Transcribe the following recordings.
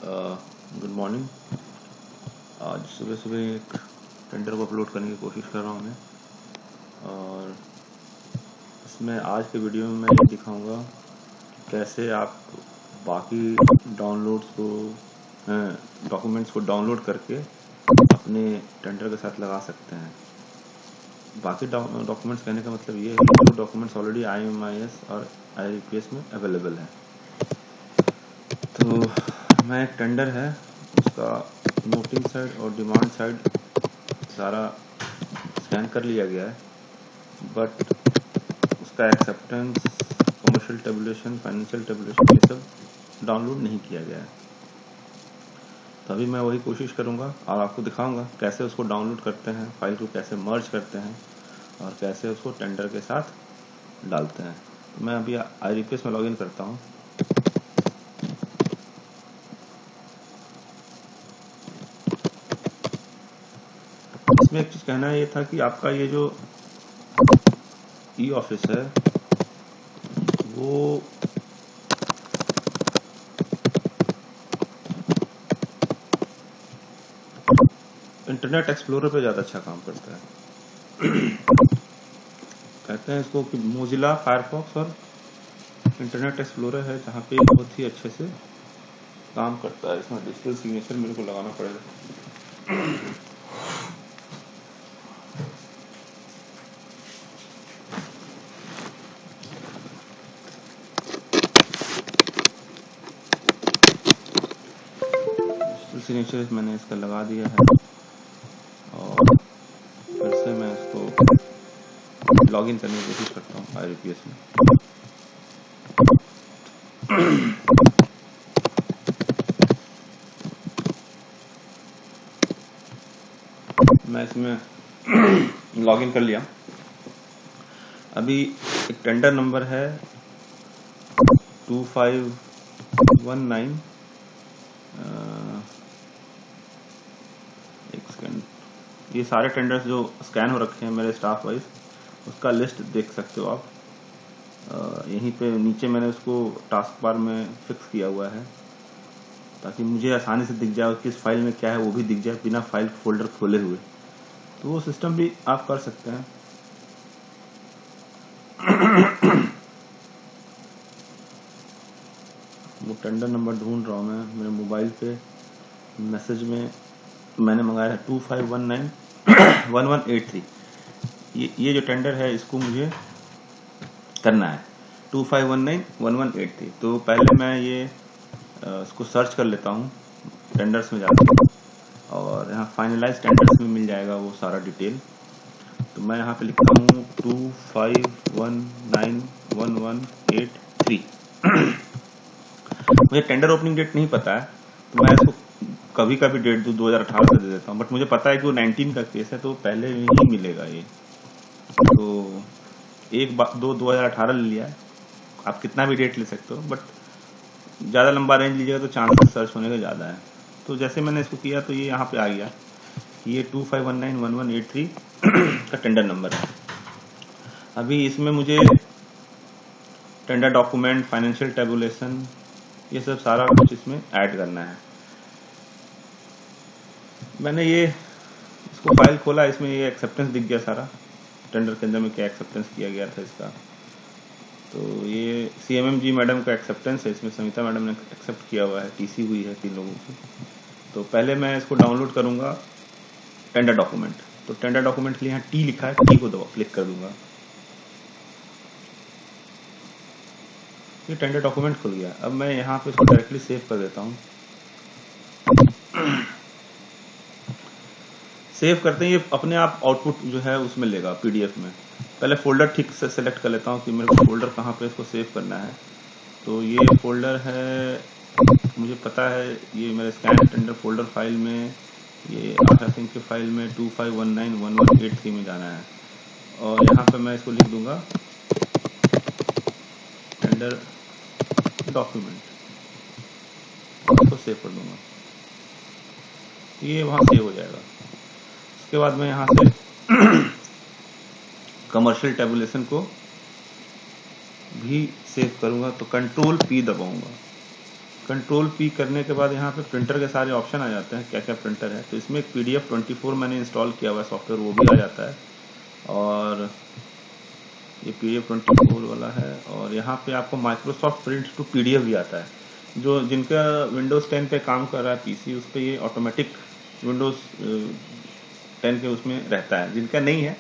Good morning. आज सुबह सुबह एक टेंडर को अपलोड करने की कोशिश कर रहा हूँ मैं, और इसमें आज के वीडियो में मैं ये दिखाऊंगा कि कैसे आप बाकी डाउनलोड्स को डॉक्यूमेंट्स को डाउनलोड करके अपने टेंडर के साथ लगा सकते हैं। बाकी डॉक्यूमेंट्स कहने का मतलब ये है कि जो डॉक्यूमेंट्स ऑलरेडी IMIS और IRPS में अवेलेबल है। तो मैं एक टेंडर है उसका नोटिंग साइड और डिमांड साइड सारा स्कैन कर लिया गया है, बट उसका acceptance, commercial tabulation, financial tabulation ये सब डाउनलोड नहीं किया गया है। तो अभी मैं वही कोशिश करूंगा और आपको दिखाऊंगा कैसे उसको डाउनलोड करते हैं, फाइल को कैसे मर्ज करते हैं और कैसे उसको टेंडर के साथ डालते हैं। तो मैं अभी IRPS में लॉगिन करता हूँ। इसमें एक चीज कहना ये था कि आपका ये जो ऑफिस है वो इंटरनेट एक्सप्लोरर पे ज़्यादा अच्छा काम करता है। कहते हैं इसको कि मोजिला फायरफॉक्स और इंटरनेट एक्सप्लोरर है जहाँ पे बहुत ही अच्छे से काम करता है। इसमें डिजिटल सिग्नेचर मेरे को लगाना पड़ेगा। सिग्नेचर मैंने इसका लगा दिया है और फिर से मैं इसको लॉगिन करने की कोशिश करता हूँ IRPS में। मैं इसमें लॉगिन कर लिया। अभी एक टेंडर नंबर है 2519। एक सेकेंड, ये सारे टेंडर्स जो स्कैन हो रखे हैं मेरे स्टाफ वाइज उसका लिस्ट देख सकते हो आप। यहीं पे नीचे मैंने उसको टास्क बार में फिक्स किया हुआ है ताकि मुझे आसानी से दिख जाए किस फाइल में क्या है, वो भी दिख जाए बिना फाइल फोल्डर खोले हुए। तो वो सिस्टम भी आप कर सकते हैं। वो टेंडर नंबर ढूंढ रहा हूँ मैं मेरे मोबाइल पे। मैसेज में मैंने मंगाया है 25191183। ये जो टेंडर है इसको मुझे करना है 25191183। तो पहले मैं ये इसको सर्च कर लेता हूँ टेंडर्स में जाकर, और यहाँ फाइनलाइज टेंडर्स में मिल जाएगा वो सारा डिटेल। तो मैं यहाँ पे लिखता हूँ 25191183। मुझे टेंडर ओपनिंग डेट नहीं पता है तो मैं इसको कभी कभी डेट 2018 का दे देता हूँ, बट मुझे पता है कि वो 19 का केस है तो पहले ही मिलेगा ये। तो एक बार 2018 ले लिया है। आप कितना भी डेट ले सकते हो, बट ज़्यादा लंबा रेंज लीजिएगा तो चांसेस सर्च होने का ज़्यादा है। तो जैसे मैंने इसको किया तो ये यहाँ पे आ गया, ये 25191183 का टेंडर नंबर है। अभी इसमें मुझे टेंडर डॉक्यूमेंट, फाइनेंशियल टेबुलेशन, ये सब सारा कुछ इसमें ऐड करना है। मैंने ये इसको फाइल खोला, इसमें ये एक्सेप्टेंस दिख गया सारा, टेंडर के अंदर में क्या एक्सेप्टेंस किया गया था इसका। तो ये CMMG मैडम का एक्सेप्टेंस है, इसमें समिता मैडम ने एक्सेप्ट किया हुआ है, TC हुई है 3 लोगों की। तो पहले मैं इसको डाउनलोड करूंगा टेंडर डॉक्यूमेंट। तो टेंडर डॉक्यूमेंट के लिए यहाँ T लिखा है, T को दबा क्लिक कर दूंगा। ये टेंडर डॉक्यूमेंट खुल गया। अब मैं यहाँ पे इसको डायरेक्टली सेव कर देता हूँ। सेव करते ही ये अपने आप आउटपुट जो है उसमें लेगा PDF में। पहले फोल्डर ठीक से सेलेक्ट कर लेता हूँ कि मेरे को फोल्डर कहाँ पे इसको सेव करना है। तो ये फोल्डर है, मुझे पता है, ये मेरे स्कैन टेंडर फोल्डर फाइल में, ये आशा सिंह के फाइल में 25191183 में जाना है। और यहाँ पे मैं इसको लिख दूंगा टेंडर डॉक्यूमेंट, इसको सेव कर दूंगा। ये वहाँ सेव हो जाएगा। उसके बाद मैं यहाँ से कमर्शियल टेबुलेशन को भी सेव करूंगा तो Ctrl P दबाऊंगा। कंट्रोल पी करने के बाद यहाँ पे प्रिंटर के सारे ऑप्शन आ जाते हैं, क्या क्या प्रिंटर है। तो इसमें एक PDF24 मैंने इंस्टॉल किया हुआ है सॉफ्टवेयर, वो भी आ जाता है। और ये PDF24 वाला है। और यहाँ पे आपको माइक्रोसॉफ्ट प्रिंट टू PDF भी आता है। जो जिनका विंडोज़ 10 पे काम कर रहा है पीसी, उस पर ये ऑटोमेटिक विंडोज़ 10 के उसमें रहता है। जिनका नहीं है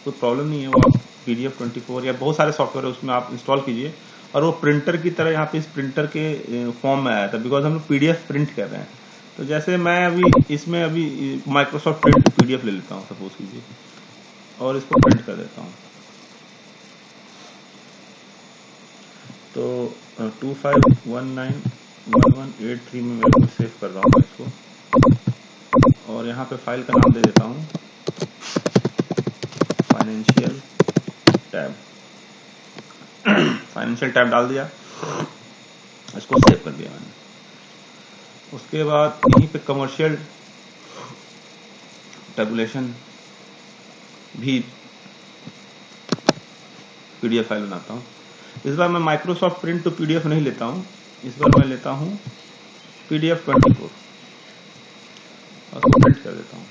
कोई प्रॉब्लम नहीं है, वो आप PDF24 या बहुत सारे सॉफ्टवेयर है उसमें आप इंस्टॉल कीजिए। और वो प्रिंटर की तरह यहाँ पे इस प्रिंटर के फॉर्म में आया था, बिकॉज हम लोग PDF प्रिंट कर रहे हैं। तो जैसे मैं अभी इसमें अभी माइक्रोसॉफ्ट प्रिंट PDF ले लेता हूँ सपोज कीजिए, और इसको प्रिंट कर देता हूँ। तो 25191183 में मेरे को सेव कर रहा हूँ इसको, और यहाँ पे फाइल का नाम दे देता हूँ फाइनेंशियल टैब। फाइनेंशियल टैब डाल दिया, इसको सेव कर दिया मैंने। उसके बाद यहीं पे कमर्शियल टैबुलेशन भी PDF फाइल बनाता हूँ। इस बार मैं माइक्रोसॉफ्ट प्रिंट टू PDF नहीं लेता हूँ, इस बार मैं लेता हूँ PDF24 और प्रिंट कर देता हूँ।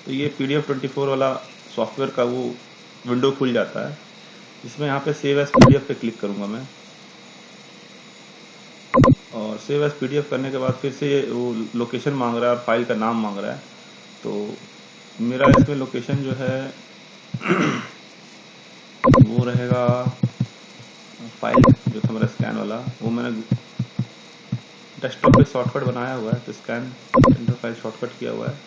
तो ये PDF24 वाला सॉफ्टवेयर का वो विंडो खुल जाता है। इसमें यहाँ पे सेव एज PDF पे क्लिक करूंगा मैं, और सेव एज PDF करने के बाद फिर से वो लोकेशन मांग रहा है और फाइल का नाम मांग रहा है। तो मेरा इसमें लोकेशन जो है वो रहेगा, फाइल जो था मेरा स्कैन वाला, वो मैंने डेस्कटॉप पे शॉर्टकट बनाया हुआ है। तो स्कैन सेंटर फाइल शॉर्टकट किया हुआ है।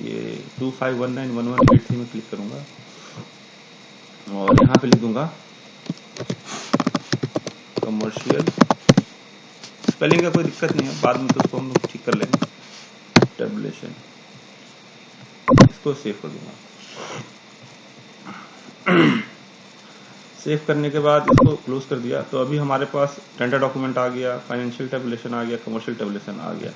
ये 25191183 में क्लिक करूंगा और यहाँ पे लिख दूंगा कमर्शियल। स्पेलिंग का कोई दिक्कत नहीं है, बाद में तो उसको हम लोग ठीक कर लेंगे। टैबुलेशन, इसको सेव कर दूंगा। सेव करने के बाद इसको क्लोज कर दिया। तो अभी हमारे पास टेंडर डॉक्यूमेंट आ गया, फाइनेंशियल टैबुलेशन आ गया, कमर्शियल टैबुलेशन आ गया।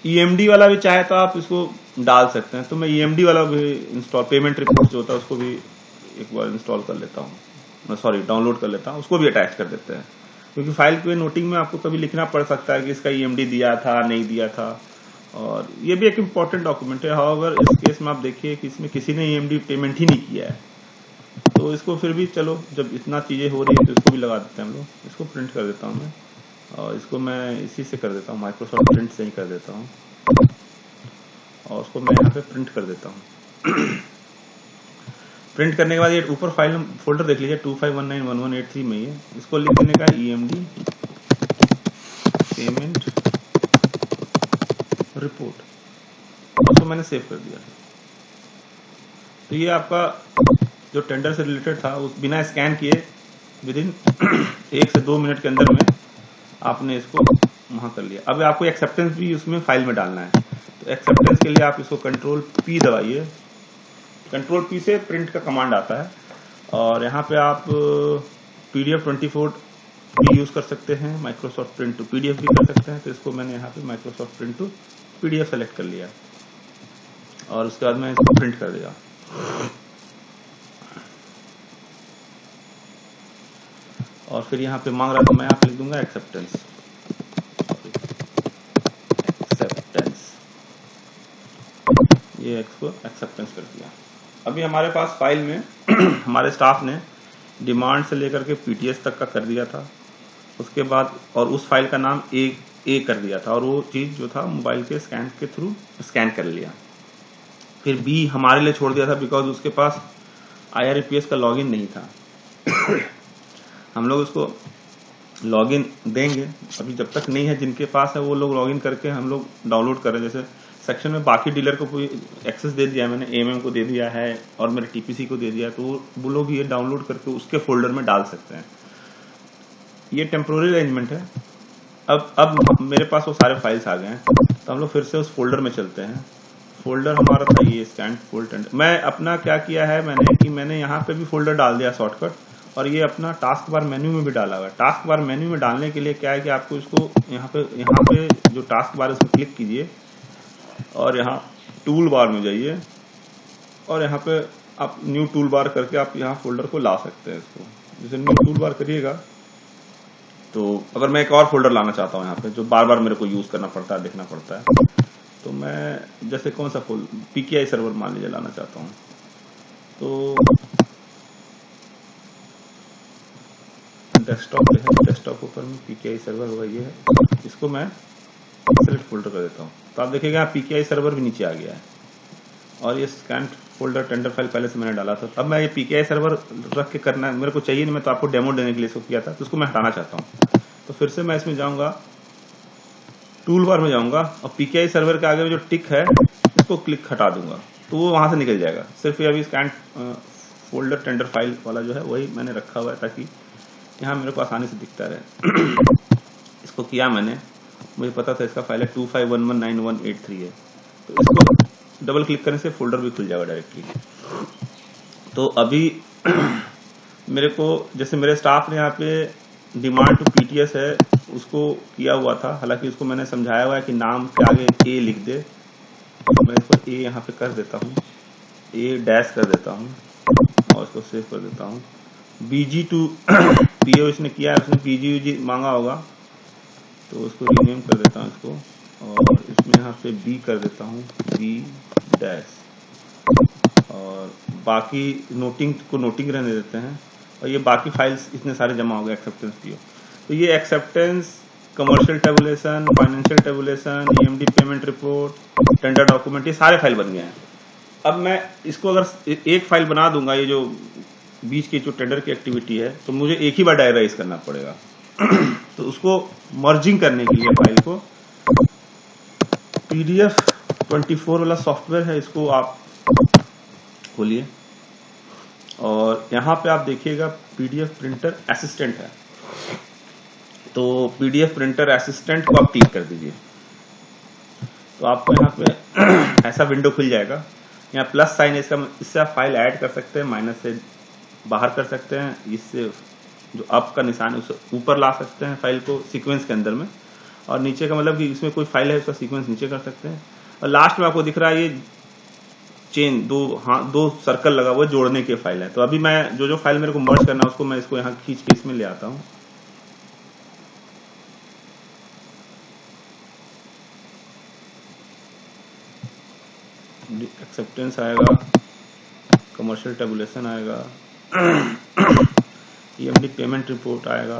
EMD वाला भी चाहे तो आप इसको डाल सकते हैं। तो मैं EMD वाला भी इंस्टॉल, पेमेंट रिपोर्ट जो होता है उसको भी एक बार इंस्टॉल कर लेता हूँ, सॉरी डाउनलोड कर लेता हूँ, उसको भी अटैच कर देते हैं। क्योंकि फाइल के नोटिंग में आपको कभी लिखना पड़ सकता है कि इसका EMD दिया था नहीं दिया था, और ये भी एक इम्पॉर्टेंट डॉक्यूमेंट है। हाउएवर इस केस में आप देखिए कि इसमें किसी ने EMD पेमेंट ही नहीं किया है, तो इसको फिर भी चलो जब इतना चीज़ें हो रही है तो इसको भी लगा देते हैं हम लोग। इसको प्रिंट कर देता हूँ मैं, और इसको मैं इसी से कर देता हूँ, माइक्रोसॉफ्ट प्रिंट से ही कर देता हूँ, और उसको मैं यहाँ पे प्रिंट कर देता हूँ। प्रिंट करने के बाद ये ऊपर फाइल फोल्डर देख लीजिए 25191183 में, ये इसको लिख देने का EMD पेमेंट रिपोर्ट, उसको मैंने सेव कर दिया। तो ये आपका जो टेंडर से रिलेटेड था उस बिना स्कैन किए विदिन 1 से 2 मिनट के अंदर में आपने इसको वहां कर लिया। अब आपको एक्सेप्टेंस भी उसमें फाइल में डालना है। तो एक्सेप्टेंस के लिए आप इसको Ctrl+P दबाइए। Ctrl+P से प्रिंट का कमांड आता है, और यहाँ पे आप PDF24 भी यूज कर सकते हैं, माइक्रोसॉफ्ट प्रिंट टू PDF भी कर सकते हैं। तो इसको मैंने यहाँ पे Microsoft print to PDF select कर लिया, और उसके बाद मैं इसको प्रिंट कर दिया। और फिर यहाँ पे मांग रहा था, मैं यहाँ पे लिख दूंगा एक्सेप्टेंस, ये इसको एक्सेप्टेंस कर दिया। अभी हमारे पास फाइल में हमारे स्टाफ ने डिमांड से लेकर के PTS तक का कर दिया था, उसके बाद और उस फाइल का नाम ए कर दिया था, और वो चीज जो था मोबाइल के स्कैन के थ्रू स्कैन कर लिया। फिर B हमारे लिए छोड़ दिया था, बिकॉज उसके पास IRPS का लॉगिन नहीं था। हम लोग उसको लॉगिन देंगे, अभी जब तक नहीं है, जिनके पास है वो लोग लॉगिन करके हम लोग डाउनलोड कर रहे हैं। जैसे सेक्शन में बाकी डीलर को कोई एक्सेस दे दिया है, मैंने AMM को दे दिया है और मेरे TPC को दे दिया है, तो वो लोग ये डाउनलोड करके उसके फोल्डर में डाल सकते हैं। ये टेम्पोररी अरेंजमेंट है। अब मेरे पास वो सारे फाइल्स आ गए हैं, तो हम लोग फिर से उस फोल्डर में चलते हैं। फोल्डर हमारा था ये स्कैन फोल्डर। मैं अपना क्या किया है मैंने यहाँ पे भी फोल्डर डाल दिया शॉर्टकट, और ये अपना टास्क बार मेन्यू में भी डाला हुआ है। टास्क बार मेन्यू में डालने के लिए क्या है कि आपको इसको यहाँ पे जो टास्क बार है उसमें क्लिक कीजिए, और यहाँ टूल बार में जाइए, और यहाँ पे आप न्यू टूल बार करके आप यहाँ फोल्डर को ला सकते हैं। इसको जैसे न्यू टूल बार करिएगा तो अगर मैं एक और फोल्डर लाना चाहता हूँ यहाँ पे जो बार बार मेरे को यूज करना पड़ता है, देखना पड़ता है, तो मैं जैसे कौन सा PKI सर्वर मान लीजिए लाना चाहता हूँ, तो डेस्कटॉप पे है, डेस्कटॉप ऊपर में PKI सर्वर होगा, ये है, इसको मैं सेलेक्ट फोल्डर कर देता हूँ। तो आप देखिएगा यहाँ PKI सर्वर भी नीचे आ गया है और ये स्कैन फोल्डर टेंडर फाइल पहले से मैंने डाला था। अब मैं ये PKI सर्वर रख के करना है, मेरे को चाहिए नहीं, मैं तो आपको डेमो देने के लिए इसको किया था, तो उसको मैं हटाना चाहता हूँ। तो फिर से मैं इसमें जाऊंगा, टूल बार में जाऊंगा और PKI सर्वर के आगे में जो टिक है इसको क्लिक हटा दूंगा, तो वो वहां से निकल जाएगा। सिर्फ ये अभी स्कैन फोल्डर टेंडर फाइल वाला जो है वही मैंने रखा हुआ है ताकि यहाँ मेरे को आसानी से दिखता रहे। इसको किया मैंने, मुझे पता था इसका फाइल है 25119183 है, तो इसको डबल क्लिक करने से फोल्डर भी खुल जाएगा डायरेक्टली। तो अभी मेरे को जैसे मेरे स्टाफ ने यहाँ पे डिमांड टू PTS है उसको किया हुआ था, हालांकि उसको मैंने समझाया हुआ है कि नाम के आगे A लिख दे, तो मैं इसको A यहाँ पे कर देता हूँ, A डैश कर देता हूँ और इसको सेव कर देता हूँ। BG टू PO इसने किया है, उसने PG मांगा होगा तो उसको रीनेम कर देता हूँ इसको, और इसमें यहाँ पे B कर देता हूँ, B डैश, और बाकी नोटिंग को नोटिंग रहने देते हैं, और ये बाकी फाइल्स इतने सारे जमा हो गए एक्सेप्टेंस PO। तो ये acceptance, commercial tabulation, financial tabulation, EMD payment report, tender document, ये सारे फाइल बन गए हैं। अब मैं इसको अगर एक फाइल बना दूंगा, ये जो बीच की जो टेंडर की एक्टिविटी है, तो मुझे एक ही बार डायरेक्ट करना पड़ेगा। तो उसको मर्जिंग करने के लिए फाइल को PDF24 वाला सॉफ्टवेयर है, इसको आप खोलिए और यहाँ पे आप देखिएगा PDF प्रिंटर असिस्टेंट है, तो PDF प्रिंटर असिस्टेंट को आप क्लिक कर दीजिए। तो आपको यहाँ पे ऐसा विंडो खुल जाएगा, यहाँ प्लस साइन है इससे आप फाइल ऐड कर सकते हैं, माइनस से बाहर कर सकते हैं, इससे जो अप का निशान है उसे ऊपर ला सकते हैं फाइल को सीक्वेंस के अंदर में, और नीचे का मतलब कि इसमें कोई फाइल है उसका सीक्वेंस नीचे कर सकते हैं। और लास्ट में आपको दिख रहा है ये चेन, दो सर्कल लगा हुआ जोड़ने के फाइल है। तो अभी मैं जो फाइल मेरे को मर्ज करना है उसको मैं इसको यहाँ खींच के इसमें ले आता हूँ। एक्सेप्टेंस आएगा, कमर्शियल टेबुलेशन आएगा, EMD पेमेंट रिपोर्ट आएगा,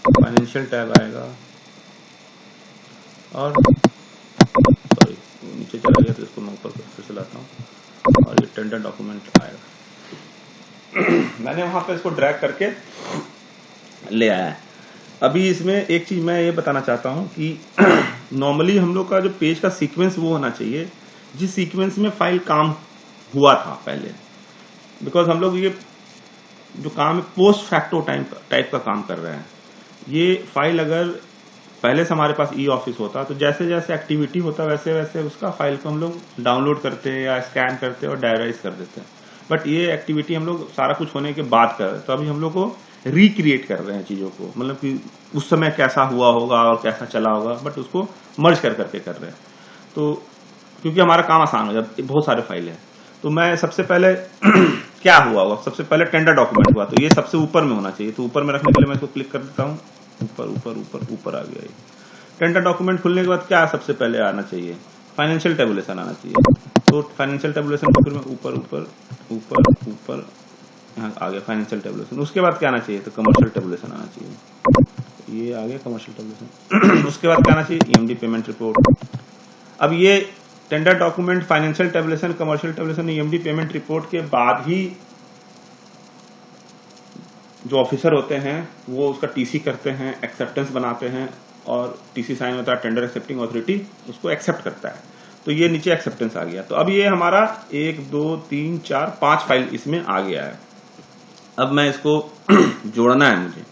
फाइनेंशियल टैब आएगा, और सॉरी नीचे चला गया तो इसको मैं ऊपर फिर से लाता हूँ, और ये टेंडर डॉक्यूमेंट आएगा। मैंने वहां पे इसको ड्रैग करके ले आया है। अभी इसमें एक चीज मैं ये बताना चाहता हूँ कि नॉर्मली हम लोग का जो पेज का सीक्वेंस वो होना चाहिए जिस सीक्वेंस में फाइल काम हुआ था पहले, बिकॉज हम लोग ये जो काम है पोस्ट फैक्टो टाइप का काम कर रहे हैं। ये फाइल अगर पहले से हमारे पास E-ऑफिस होता तो जैसे जैसे एक्टिविटी होता वैसे वैसे उसका फाइल को हम लोग डाउनलोड करते या स्कैन करते और डायराइज कर देते हैं, बट ये एक्टिविटी हम लोग सारा कुछ होने के बाद कर रहे हैं। तो अभी हम लोग को रिक्रिएट कर रहे हैं चीजों को, मतलब कि उस समय कैसा हुआ होगा और कैसा चला होगा, बट उसको मर्ज करके कर रहे हैं। तो क्योंकि हमारा काम आसान हो जाए, बहुत सारे फाइल है, तो मैं सबसे पहले क्या हुआ होगा, सबसे पहले टेंडर डॉक्यूमेंट हुआ, तो ये सबसे ऊपर में होना चाहिए। तो ऊपर में रखने के लिए मैं इसको क्लिक कर देता हूँ, ऊपर ऊपर ऊपर ऊपर आ गया ये टेंडर डॉक्यूमेंट। खुलने के बाद क्या सबसे पहले आना चाहिए, फाइनेंशियल टेबुलेशन आना चाहिए। तो फाइनेंशियल टेबुलेशन को फिर मैं ऊपर ऊपर ऊपर ऊपर यहाँ आ गया फाइनेंशियल टेबुलेशन। उसके बाद क्या आना चाहिए, तो कमर्शियल टेबुलेशन आना चाहिए, ये आ गया कमर्शियल टेबुलेशन। उसके बाद क्या आना चाहिए, EMD पेमेंट रिपोर्ट। अब ये tender document, financial tabulation, commercial tabulation, EMD payment report के बाद ही जो ऑफिसर होते हैं वो उसका TC करते हैं, एक्सेप्टेंस बनाते हैं, और TC साइन होता है, टेंडर एक्सेप्टिंग अथॉरिटी उसको एक्सेप्ट करता है। तो ये नीचे एक्सेप्टेंस आ गया। तो अब ये हमारा 1 2 3 4 5 फाइल इसमें आ गया है। अब मैं इसको जोड़ना है मुझे,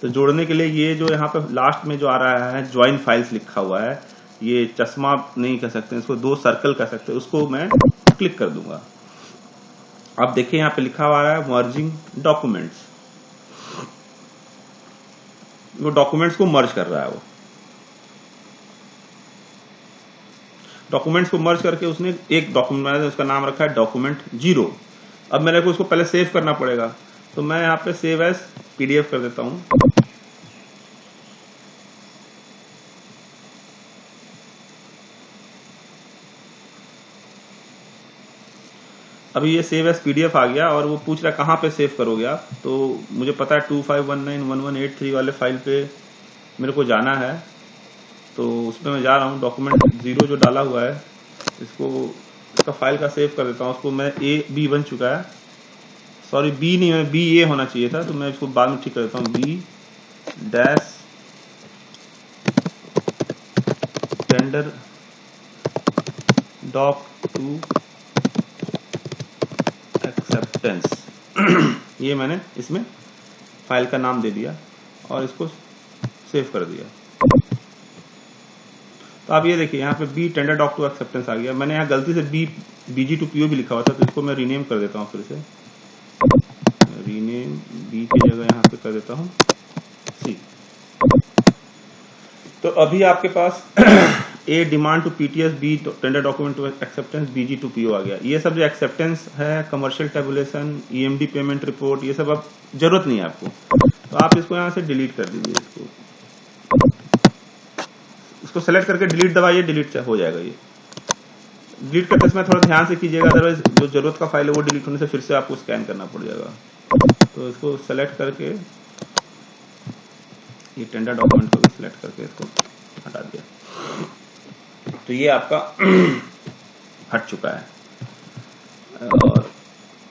तो जोड़ने के लिए ये जो यहाँ पे लास्ट में जो आ रहा है ज्वाइन फाइल्स लिखा हुआ है, ये चश्मा नहीं कह सकते, इसको 2 सर्कल कह सकते हैं, उसको मैं क्लिक कर दूंगा। आप देखिए यहाँ पे लिखा हुआ है मर्जिंग डॉक्यूमेंट्स, वो डॉक्यूमेंट्स को मर्ज कर रहा है। वो डॉक्यूमेंट्स को मर्ज करके उसने एक डॉक्यूमेंट, उसका नाम रखा है डॉक्यूमेंट 0। अब मेरे को उसको पहले सेव करना पड़ेगा, तो मैं यहाँ पे सेव एज पीडीएफ कर देता हूँ। अभी ये सेव एज पीडीएफ आ गया और वो पूछ रहा है कहाँ पे सेव करोगे आप। तो मुझे पता है 25191183 वाले फाइल पे मेरे को जाना है, तो उसमें मैं जा रहा हूँ। डॉक्यूमेंट 0 जो डाला हुआ है इसको, इसका फाइल का सेव कर देता हूँ। उसको मैं B बन चुका है, सॉरी B नहीं है, BA होना चाहिए था, तो मैं इसको बाद में ठीक कर देता हूँ। B dash tender doc to acceptance ये मैंने इसमें फाइल का नाम दे दिया और इसको सेव कर दिया। तो आप ये देखिए यहाँ पे B tender doc to acceptance आ गया। मैंने यहाँ गलती से BG टू PO भी लिखा हुआ था, तो इसको मैं रीनेम कर देता हूँ। फिर से रीनेम B की जगह यहाँ पे कर देता हूँ C। तो अभी आपके पास A demand to PTS, B tender document to acceptance, BG to PO आ गया। ये सब जो एक्सेप्टेंस है, commercial tabulation, EMD payment report, ये सब अब जरूरत नहीं है आपको, तो आप इसको यहाँ से डिलीट कर दीजिए। इसको सेलेक्ट करके डिलीट दबाइए, डिलीट हो जाएगा। ये डिलीट करते समय थोड़ा ध्यान से कीजिएगा, अदरवाइज जो जरूरत का फाइल है वो डिलीट होने से फिर से आपको स्कैन करना पड़ जाएगा। तो इसको सेलेक्ट करके, ये टेंडर डॉक्यूमेंट को भी सिलेक्ट करके इसको हटा दिया, तो ये आपका हट चुका है। और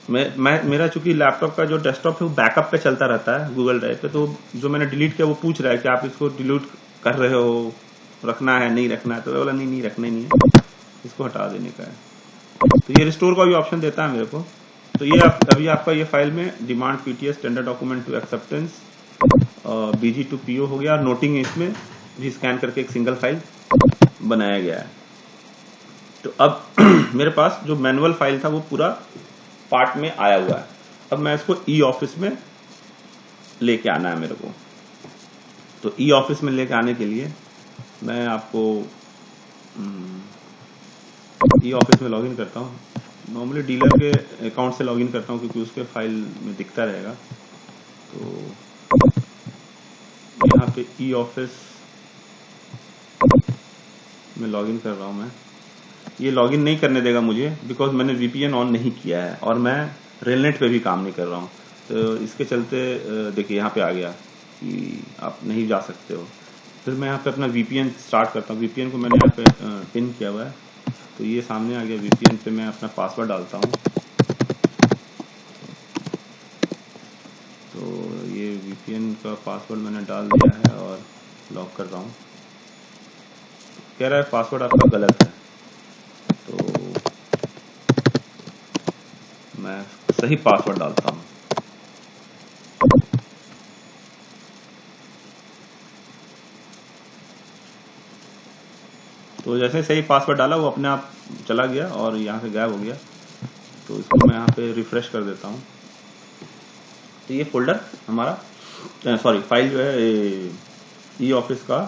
मेरा चूंकि लैपटॉप का जो डेस्कटॉप है वो बैकअप पे चलता रहता है गूगल ड्राइव पे, तो जो मैंने डिलीट किया वो पूछ रहा है कि आप इसको डिलीट कर रहे हो, रखना है नहीं रखना है, तो बोला नहीं रखना ही नहीं है, इसको हटा देने का है। तो ये रिस्टोर का भी ऑप्शन देता है मेरे को। तो ये अभी आपका ये फाइल में demand PTS tender document to acceptance BG to PO हो गया। नोटिंग इसमें भी स्कैन करके एक सिंगल फाइल बनाया गया है। तो अब मेरे पास जो मैनुअल फाइल था वो पूरा पार्ट में आया हुआ है। अब मैं इसको ई ऑफिस में लेके आना है मेरे को। तो ई ऑफिस में लेके आने के लिए मैं आपको ई ऑफिस में लॉगिन करता हूँ। नॉर्मली डीलर के अकाउंट से लॉगिन करता हूँ क्योंकि उसके फाइल में दिखता रहेगा। तो यहाँ पे ई ऑफिस में लॉगिन कर रहा हूँ मैं। ये लॉगिन नहीं करने देगा मुझे बिकॉज मैंने VPN ऑन नहीं किया है और मैं रेलनेट पे भी काम नहीं कर रहा हूँ। तो इसके चलते देखिए यहाँ पे आ गया कि आप नहीं जा सकते हो। फिर मैं यहाँ पे अपना VPN स्टार्ट करता हूँ। VPN को मैंने यहाँ पे पिन किया हुआ है, तो ये सामने आ गया। VPN पे मैं अपना पासवर्ड डालता हूँ। तो ये VPN का पासवर्ड मैंने डाल दिया है और लॉक कर रहा हूँ। कह रहा है पासवर्ड आपका गलत है, तो मैं सही पासवर्ड डालता हूँ। तो जैसे सही पासवर्ड डाला वो अपने आप चला गया और यहाँ से गायब हो गया। तो इसको मैं यहाँ पे रिफ्रेश कर देता हूँ। तो ये फोल्डर हमारा सॉरी फाइल जो है ई ऑफिस का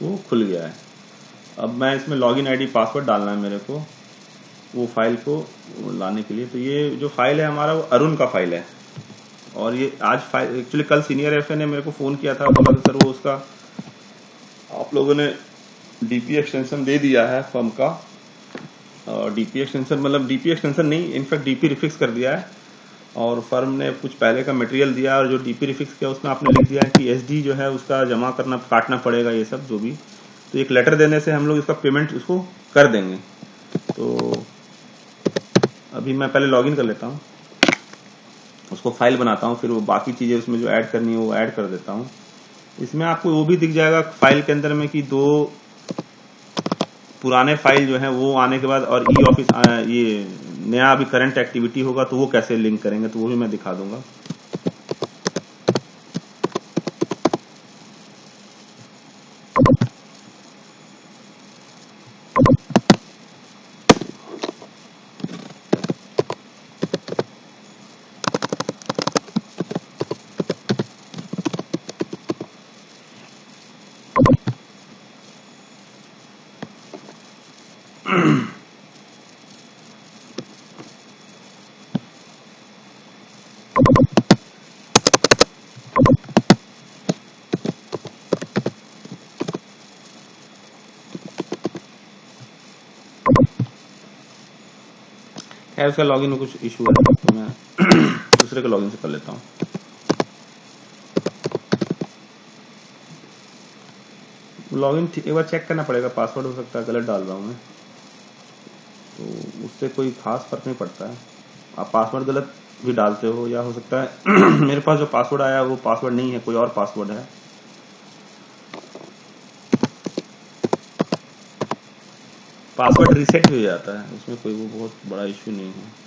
वो खुल गया है। अब मैं इसमें लॉगिन आईडी पासवर्ड डालना है मेरे को वो फाइल को लाने के लिए। तो ये जो फाइल है हमारा वो अरुण का फाइल है। और ये आज फाइल एक्चुअली कल सीनियर एफए ने मेरे को फ़ोन किया था, बोला कि सर वो उसका आप लोगों ने DP एक्सटेंशन दे दिया है फर्म का। और DP एक्सटेंशन मतलब DP एक्सटेंशन नहीं, इनफैक्ट DP रिफिक्स कर दिया है। और फर्म ने कुछ पहले का मटेरियल दिया और जो DP रिफिक्स किया उसमें आपने लिख दिया है कि SD जो है उसका जमा करना काटना पड़ेगा, ये सब जो भी। तो एक लेटर देने से हम लोग इसका पेमेंट उसको कर देंगे। तो अभी मैं पहले लॉगिन कर लेता हूँ, उसको फाइल बनाता हूँ, फिर वो बाकी चीज़ें उसमें जो ऐड करनी है वो ऐड कर देता हूँ। इसमें आपको वो भी दिख जाएगा फाइल के अंदर में कि 2 पुराने फाइल जो हैं वो आने के बाद और ई ऑफिस ये नया अभी करंट एक्टिविटी होगा तो वो कैसे लिंक करेंगे, तो वो भी मैं दिखा दूंगा। खैर उसका लॉगिन में कुछ इशू है तो मैं दूसरे के लॉगिन से कर लेता हूँ। लॉगिन एक बार चेक करना पड़ेगा, पासवर्ड हो सकता है गलत डाल रहा हूँ मैं, तो उससे कोई खास फर्क नहीं पड़ता है। आप पासवर्ड गलत भी डालते हो या हो सकता है मेरे पास जो पासवर्ड आया वो पासवर्ड नहीं है, कोई और पासवर्ड है। पासवर्ड रीसेट भी हो जाता है, उसमें कोई वो बहुत बड़ा इश्यू नहीं है।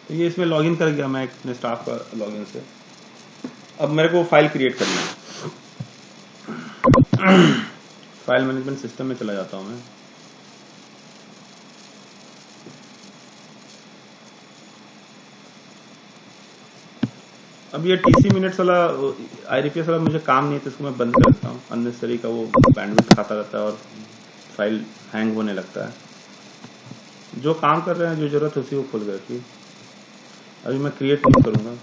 तो ये इसमें लॉगिन कर गया मैं अपने स्टाफ का लॉगिन से। अब मेरे को फाइल क्रिएट करना है। फाइल मैनेजमेंट सिस्टम में चला जाता हूं मैं। अब ये टीसी मिनट्स वाला आईआरपीएस वाला मुझे काम नहीं है, तो इसको मैं बंद कर देता हूँ। अननेसेसरी का वो बैंडविड्थ खाता रहता है और फाइल हैंग होने लगता है। जो काम कर रहे हैं, जो जरूरत है उसी को खोल कर रखिए। अभी मैं क्रिएट नहीं करूंगा।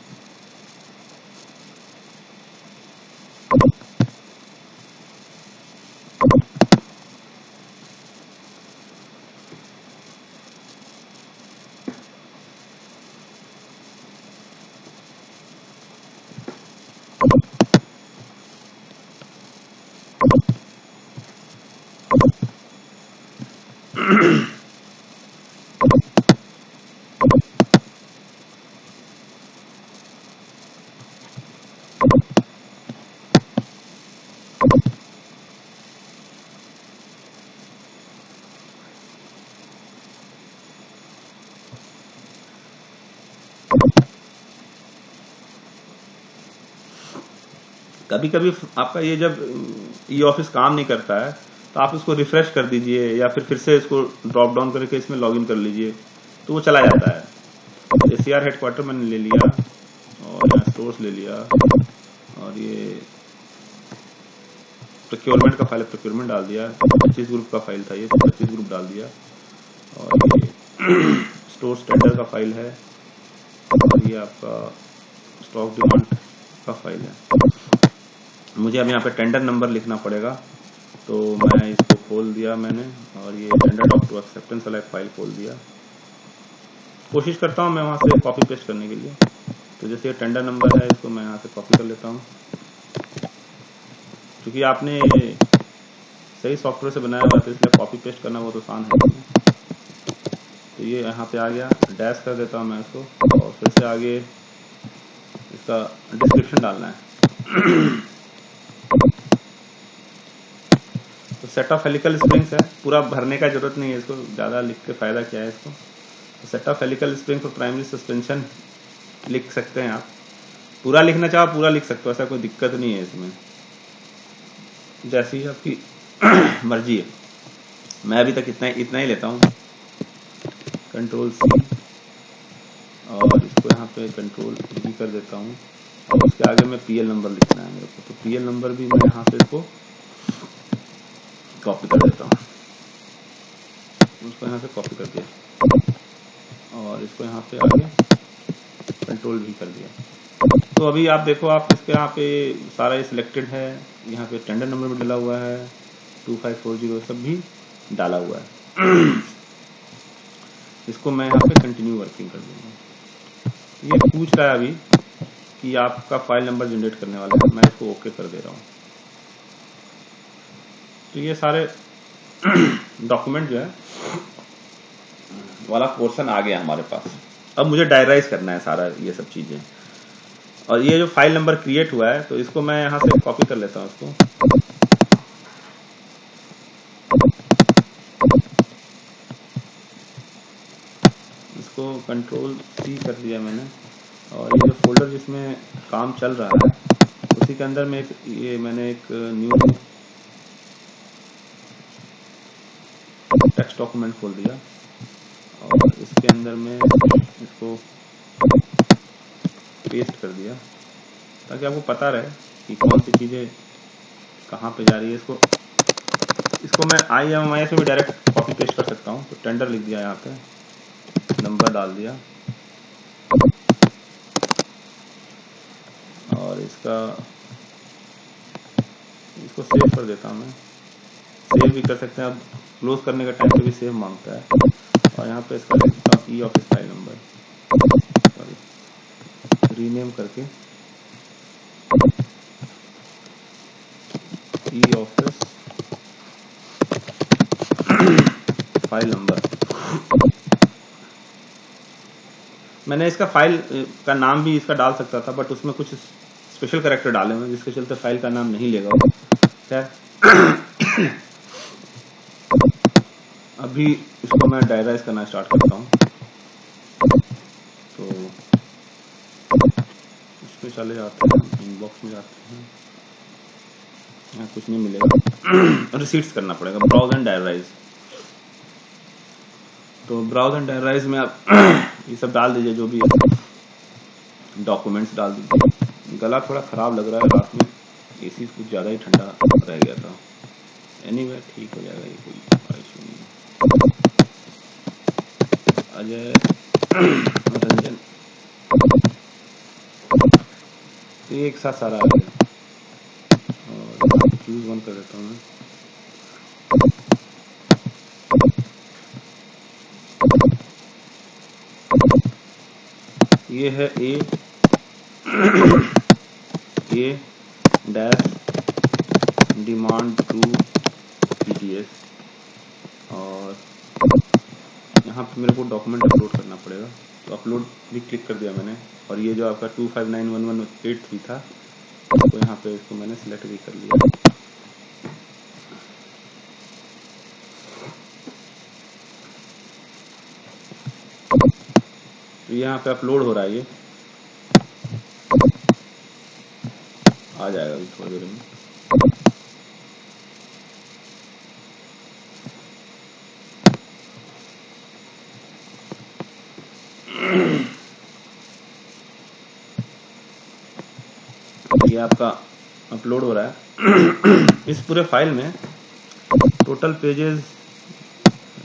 कभी कभी आपका ये जब ई ऑफिस काम नहीं करता है तो आप इसको रिफ्रेश कर दीजिए या फिर से इसको ड्रॉप डाउन करके इसमें लॉगिन कर लीजिए, तो वो चला जाता है। एसीआर हेडक्वार्टर मैंने ले लिया और यहाँ सोर्स ले लिया और ये प्रोक्योरमेंट का फाइल, प्रोक्योरमेंट डाल दिया। 25 ग्रुप का फाइल था ये, तो 25 ग्रुप डाल दिया। और ये स्टोर स्टैंडर्ड का फाइल है और ये आपका स्टॉक डिमांड का फाइल है। मुझे अब यहाँ पे टेंडर नंबर लिखना पड़ेगा, तो मैं इसको खोल दिया मैंने और ये टेंडर डॉक टू एक्सेप्टेंस वाला एक फाइल खोल दिया। कोशिश करता हूँ मैं वहाँ से कॉपी पेस्ट करने के लिए। तो जैसे ये टेंडर नंबर है, इसको मैं यहाँ से कॉपी कर लेता हूँ। क्योंकि आपने सही सॉफ्टवेयर से बनाया हुआ, तो इसलिए कॉपी पेस्ट करना बहुत आसान है। तो ये यहाँ पे आ गया, डैश कर देता हूँ मैं इसको और फिर से आगे इसका डिस्क्रिप्शन डालना है। तो सेट ऑफ हेलिकल स्प्रिंग्स है, पूरा भरने का जरूरत नहीं है इसको, ज़्यादा लिख के फायदा क्या है इसको। तो set of helical spring for primary suspension लिख सकते हैं आप। पूरा लिखना चाहो पूरा लिख सकते हो, ऐसा कोई दिक्कत नहीं है इसमें, जैसी आपकी मर्जी है। मैं अभी तक इतना ही लेता हूँ। कंट्रोल सी और इसको यहाँ पे कंट्रोल भी कर देता हूँ और उसके आगे में पीएल नंबर लिखना है मेरे को, तो पीएल नंबर भी मैं यहाँ से इसको कॉपी कर देता हूँ। उसको यहाँ से कॉपी कर दिया और इसको यहाँ पे आगे कंट्रोल भी कर दिया। तो अभी आप देखो, आप इसके यहाँ पे सारा ये सिलेक्टेड है, यहाँ पे टेंडर नंबर भी डाला हुआ है, 2540 सब भी डाला हुआ है। इसको मैं यहाँ पे कंटिन्यू वर्किंग कर दूंगा। ये पूछ रहा है अभी कि आपका फाइल नंबर जनरेट करने वाला है, मैं इसको ओके कर दे रहा हूँ। तो ये सारे डॉक्यूमेंट जो है वाला पोर्शन आ गया हमारे पास। अब मुझे डायराइज करना है सारा ये सब चीजें। और ये जो फाइल नंबर क्रिएट हुआ है, तो इसको मैं यहाँ से कॉपी कर लेता हूँ इसको। इसको कंट्रोल सी कर दिया मैंने और ये जो फोल्डर जिसमें काम चल रहा है उसी के अंदर में मैंने एक न्यू टेक्स्ट डॉक्यूमेंट खोल दिया और इसके अंदर में इसको पेस्ट कर दिया, ताकि आपको पता रहे कि कौन सी चीजें कहाँ पे जा रही है, इसको मैं IMIS में भी डायरेक्ट कॉपी पेस्ट कर सकता हूँ। तो टेंडर लिख दिया, यहाँ पे नंबर डाल दिया और इसको सेव कर देता हूँ मैं। सेव भी कर सकते हैं, अब क्लोज करने का टाइम पे भी सेव मांगता है। और यहाँ पे इसका लिखता हूँ office file number, sorry rename करके ऑफिस फाइल नंबर। मैंने इसका फाइल का नाम भी इसका डाल सकता था, बट उसमें कुछ स्पेशल कैरेक्टर डाले हुए जिसके चलते फाइल का नाम नहीं लेगा। खैर अभी इसको मैं डायराइज करना स्टार्ट करता हूँ। तो इसमें चले जाते हैं, इनबॉक्स में जाते हैं, यहाँ कुछ नहीं मिलेगा। रिसीट्स करना पड़ेगा, ब्राउज एंड डायराइज। तो ब्राउज एंड डायराइज में आप ये सब डाल दीजिए, जो भी डॉक्यूमेंट्स डाल दीजिए। गला थोड़ा खराब लग रहा है, रात में एसी कुछ ज़्यादा ही ठंडा रह गया था। एनीवे ठीक हो जाएगा, ये कोई इशू नहीं है। अजय रंजन, ये एक साथ सारा आ गया और चूज वन कर देता हूँ मैं। ये है ए डैश डिमांड टू PTS और यहाँ पे मेरे को डॉक्यूमेंट अपलोड करना पड़ेगा। तो अपलोड भी क्लिक कर दिया मैंने और ये जो आपका 2591183 था तो यहाँ पे इसको मैंने सिलेक्ट भी कर लिया। तो यहाँ पे अपलोड हो रहा है, ये आ जाएगा अभी थोड़ी देर में। ये आपका अपलोड हो रहा है। इस पूरे फाइल में टोटल पेजेस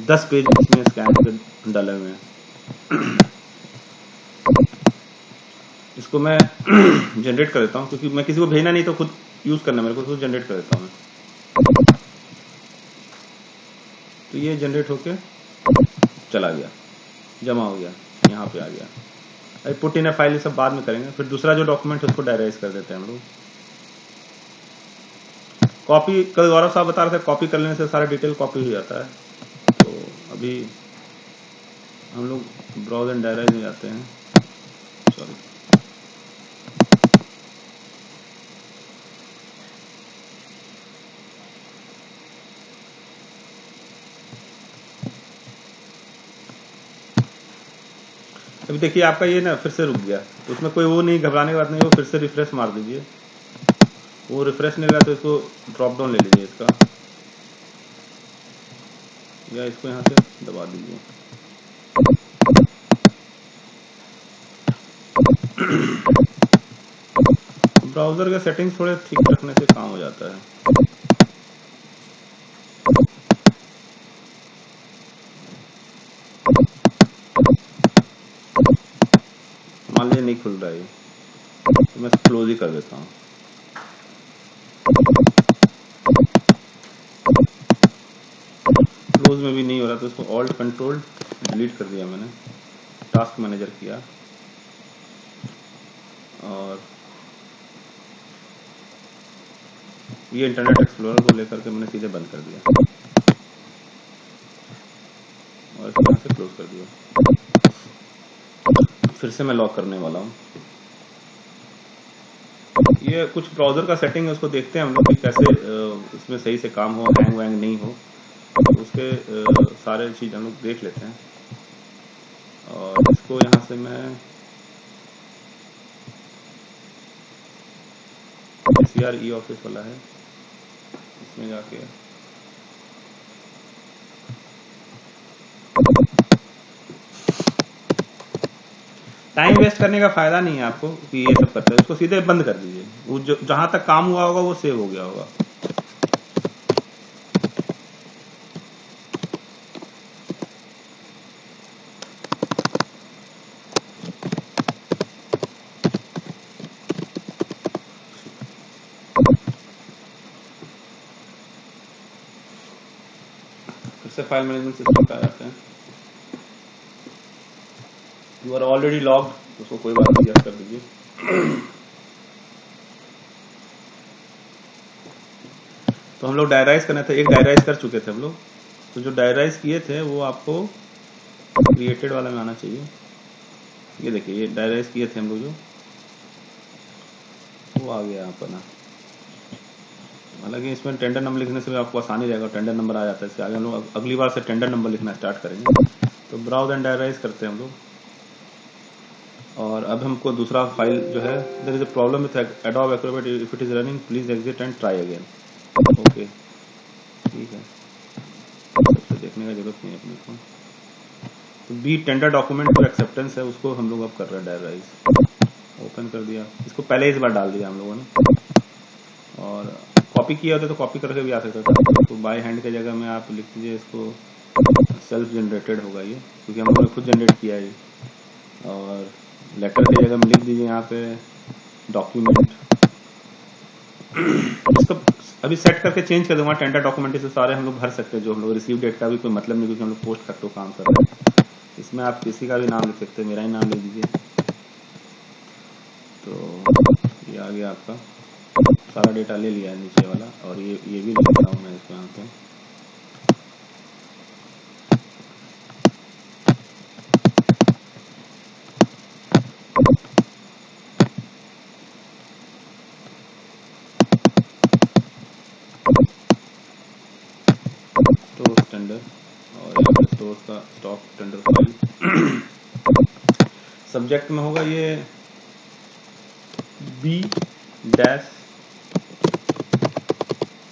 10 पेज इसमें स्कैन करके डाले हुए हैं। इसको मैं जनरेट कर देता हूँ क्योंकि मैं किसी को भेजना नहीं तो खुद यूज करना, मेरे को खुद जनरेट कर देता हूँ मैं। तो ये जनरेट होके चला गया, जमा हो गया, यहाँ पे आ गया। अभी पुट इन ए फाइल ये सब बाद में करेंगे। फिर दूसरा जो डॉक्यूमेंट है उसको डायराइज कर देते हैं हम लोग। कॉपी कल गौरव साहब बता रहे थे, कॉपी कर लेने से सारा डिटेल कॉपी हो जाता है। तो अभी हम लोग ब्राउज एंड डायराइज में जाते हैं, सॉरी अभी देखिए आपका ये ना फिर से रुक गया। तो उसमें कोई वो नहीं, घबराने की बात नहीं, वो फिर से रिफ्रेश मार दीजिए। वो रिफ्रेश नहीं लगा तो इसको ड्रॉप डाउन ले लीजिए इसका, या इसको यहाँ से दबा दीजिए। ब्राउजर के सेटिंग्स थोड़े ठीक रखने से काम हो जाता है। मान लीजिए नहीं खुल रहा है तो मैं क्लोज ही कर देता हूँ। क्लोज में भी नहीं हो रहा तो इसको ऑल्ट कंट्रोल डिलीट कर दिया मैंने, टास्क मैनेजर किया और ये इंटरनेट एक्सप्लोरर को लेकर के मैंने सीधे बंद कर दिया और इसको यहाँ से क्लोज कर दिया। फिर से मैं लॉक करने वाला हूँ। ये कुछ ब्राउजर का सेटिंग है, उसको देखते हैं हम लोग कि कैसे इसमें सही से काम हो, हैंग वैंग नहीं हो। उसके सारे चीज हम लोग देख लेते हैं और इसको यहाँ से मैं CRE ऑफिस वाला है, इसमें जाके टाइम वेस्ट करने का फायदा नहीं है आपको कि ये सब करते हैं। इसको सीधे बंद कर दीजिए। वो जहां तक काम हुआ होगा वो सेव हो गया होगा। फिर से फाइल मैनेजमेंट सिस्टम पे आ जाते हैं। यू आर ऑलरेडी लॉग्ड, उसको कोई बात नहीं, यस कर दीजिए। तो हम लोग डायराइज करना था, एक डायराइज कर चुके थे हम लोग। तो जो डायराइज किए थे वो आपको क्रिएटेड वाला में आना चाहिए। ये देखिए, ये डायराइज किए थे हम लोग जो, वो आ गया अपना। हालांकि इसमें टेंडर नंबर लिखने से भी आपको आसानी रहेगा, टेंडर नंबर आ जाता है। इसके आगे हम लोग अगली बार से टेंडर नंबर लिखना स्टार्ट करेंगे। तो ब्राउज एंड डायराइज करते हैं हम लोग। और अब हमको दूसरा फाइल जो है, there is a problem with Adobe Acrobat, if it is running please exit and try again. Okay, ठीक है, सबसे देखने का जरूरत नहीं है अपने को। तो बी टेंडर डॉक्यूमेंट जो एक्सेप्टेंस है उसको हम लोग अब कर रहे हैं डायराइज। ओपन कर दिया, इसको पहले इस बार डाल दिया हम लोगों ने। और कॉपी किया होता तो कॉपी करके भी आ सकता था। तो बाय हैंड के जगह में आप लिख दीजिए इसको सेल्फ जनरेटेड होगा ये, क्योंकि हम लोगों ने खुद जनरेट किया है। और लेटर की जगह में लिख दीजिए यहाँ पे डॉक्यूमेंट। इसको अभी सेट करके चेंज कर दूंगा। टेंडर डॉक्यूमेंट से सारे हम लोग भर सकते हैं, जो हम लोग रिसीव डेट का भी कोई मतलब नहीं, क्योंकि हम लोग पोस्ट करते हो काम कर रहे हैं। इसमें आप किसी का भी नाम लिख सकते हैं, मेरा ही नाम लिख दीजिए। तो ये आ गया आपका, सारा डेटा ले लिया है नीचे वाला। और ये भी लिख देता हूँ मैं इसको यहाँ पे। स्टोर टेंडर, और यहाँ पे स्टोर का स्टॉक टेंडर फाइल। सब्जेक्ट में होगा ये B dash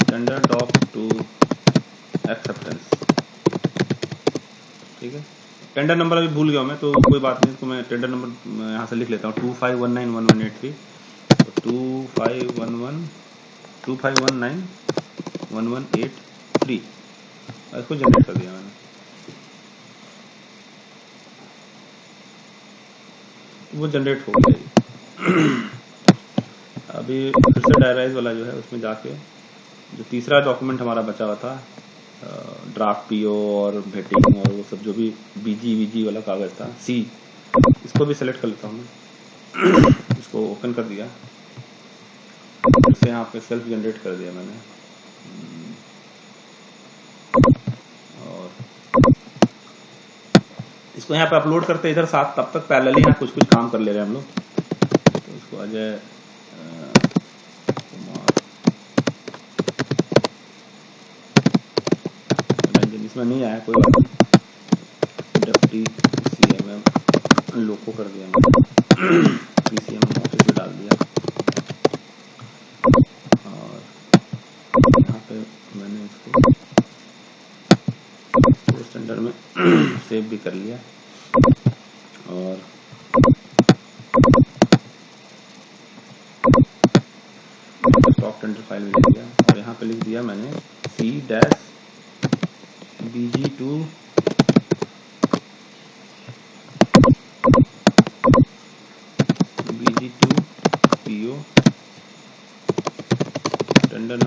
tender doc to acceptance. ठीक है, टेंडर नंबर अभी भूल गया मैं, तो कोई बात नहीं, इसको मैं टेंडर नंबर यहाँ से लिख लेता हूँ 25191183। तो 25191183 इसको जनरेट कर दिया मैंने। वो जनरेट हो गया। अभी फिर से डायराइज वाला जो है उसमें जाके जो तीसरा डॉक्यूमेंट हमारा बचा हुआ था, ड्राफ्ट पीओ और भेटिंग और वो सब जो भी बीजी वाला कागज था, सी, इसको भी सेलेक्ट कर लेता हूँ मैं। इसको ओपन कर दिया, इसे यहाँ पे सेल्फ जनरेट कर दिया मैंने। और इसको यहाँ पे अपलोड करते इधर साथ, तब तक पैरेलली यहाँ कुछ काम कर ले रहे हैं हम लोग। तो इसको अजय इसमें नहीं आया, कोई बात नहीं। डेप्टी CMM लोको कर दिया मैंने, PCMM ऑफिस में डाल दिया। और यहाँ पे मैंने इसको स्टैंडर्ड में सेव भी कर लिया। और स्टॉक टेंडर फाइल भी लिख दिया। और यहाँ पे लिख दिया मैंने C-BG2 PO टेंडर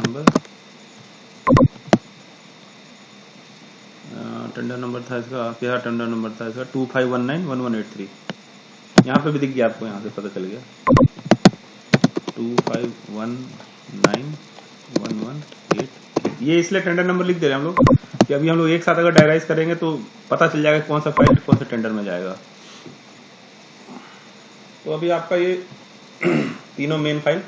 नंबर था इसका, क्या टेंडर नंबर था इसका 25191183। यहाँ पे भी दिख गया आपको, यहाँ से पता चल गया 25191183। ये इसलिए टेंडर नंबर लिख दे रहे हैं हम लोग कि अभी हम लोग एक साथ अगर डायराइज करेंगे तो पता चल जाएगा कौन सा फाइल कौन से टेंडर में जाएगा। तो अभी आपका ये तीनों मेन फाइल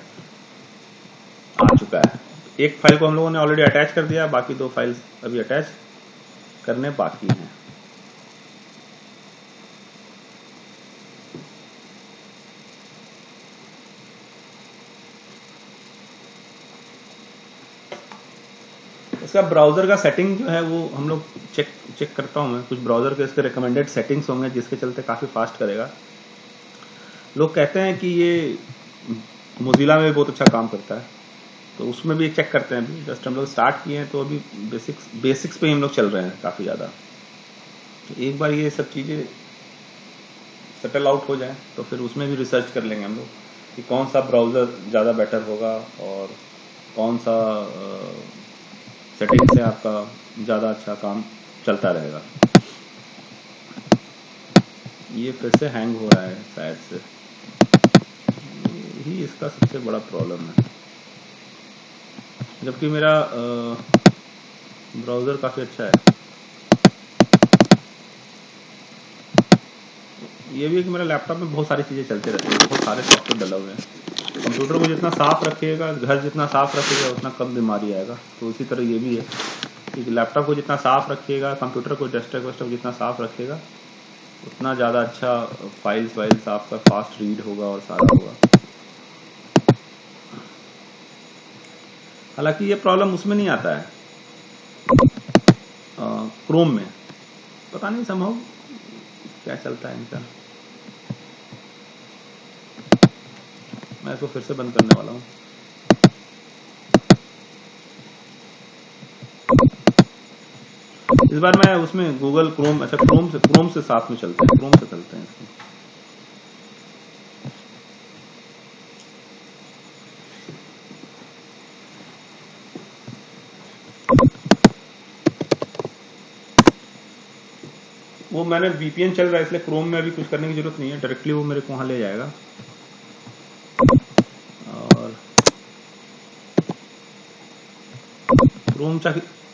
आ चुका है। एक फाइल को हम लोगों ने ऑलरेडी अटैच कर दिया, बाकी 2 फाइल्स अभी अटैच करने बाकी हैं। इसका ब्राउजर का सेटिंग जो है वो हम लोग चेक करता हूँ मैं। कुछ ब्राउजर के इसके रिकमेंडेड सेटिंग्स होंगे जिसके चलते काफी फास्ट करेगा। लोग कहते हैं कि ये मोजिला में भी बहुत अच्छा काम करता है, तो उसमें भी चेक करते हैं। अभी जस्ट हम लोग स्टार्ट किए हैं, तो अभी बेसिक्स पे हम लोग चल रहे हैं काफ़ी ज़्यादा। तो एक बार ये सब चीज़ें सेटल आउट हो जाए तो फिर उसमें भी रिसर्च कर लेंगे हम लोग कि कौन सा ब्राउज़र ज़्यादा बेटर होगा और कौन सा सेटिंग से आपका ज़्यादा अच्छा काम चलता रहेगा। ये फिर से हैंग हो रहा है शायद से, यही इसका सबसे बड़ा प्रॉब्लम है। जबकि मेरा ब्राउज़र काफ़ी अच्छा है। ये भी है कि मेरा लैपटॉप में बहुत सारी चीज़ें चलते रहती हैं, बहुत सारे सॉफ्टवेयर डले हुए हैं। कंप्यूटर को जितना साफ रखिएगा, घर जितना साफ रखिएगा, उतना कम बीमारी आएगा। तो इसी तरह ये भी है कि लैपटॉप को जितना साफ रखिएगा, कंप्यूटर को डेस्कटॉप वेस्कटॉप जितना साफ रखिएगा, उतना ज़्यादा अच्छा फाइल्स वाइल्स आपका फास्ट रीड होगा और सारा होगा। हालांकि ये प्रॉब्लम उसमें नहीं आता है, क्रोम में पता नहीं संभव क्या चलता है इनका। मैं इसको फिर से बंद करने वाला हूँ। इस बार मैं उसमें गूगल क्रोम, अच्छा क्रोम से साथ में चलते हैं, क्रोम से चलते हैं इसमें। वो मैंने VPN चल रहा है, इसलिए क्रोम में अभी कुछ करने की जरूरत नहीं है, डायरेक्टली वो मेरे को वहां ले जाएगा। और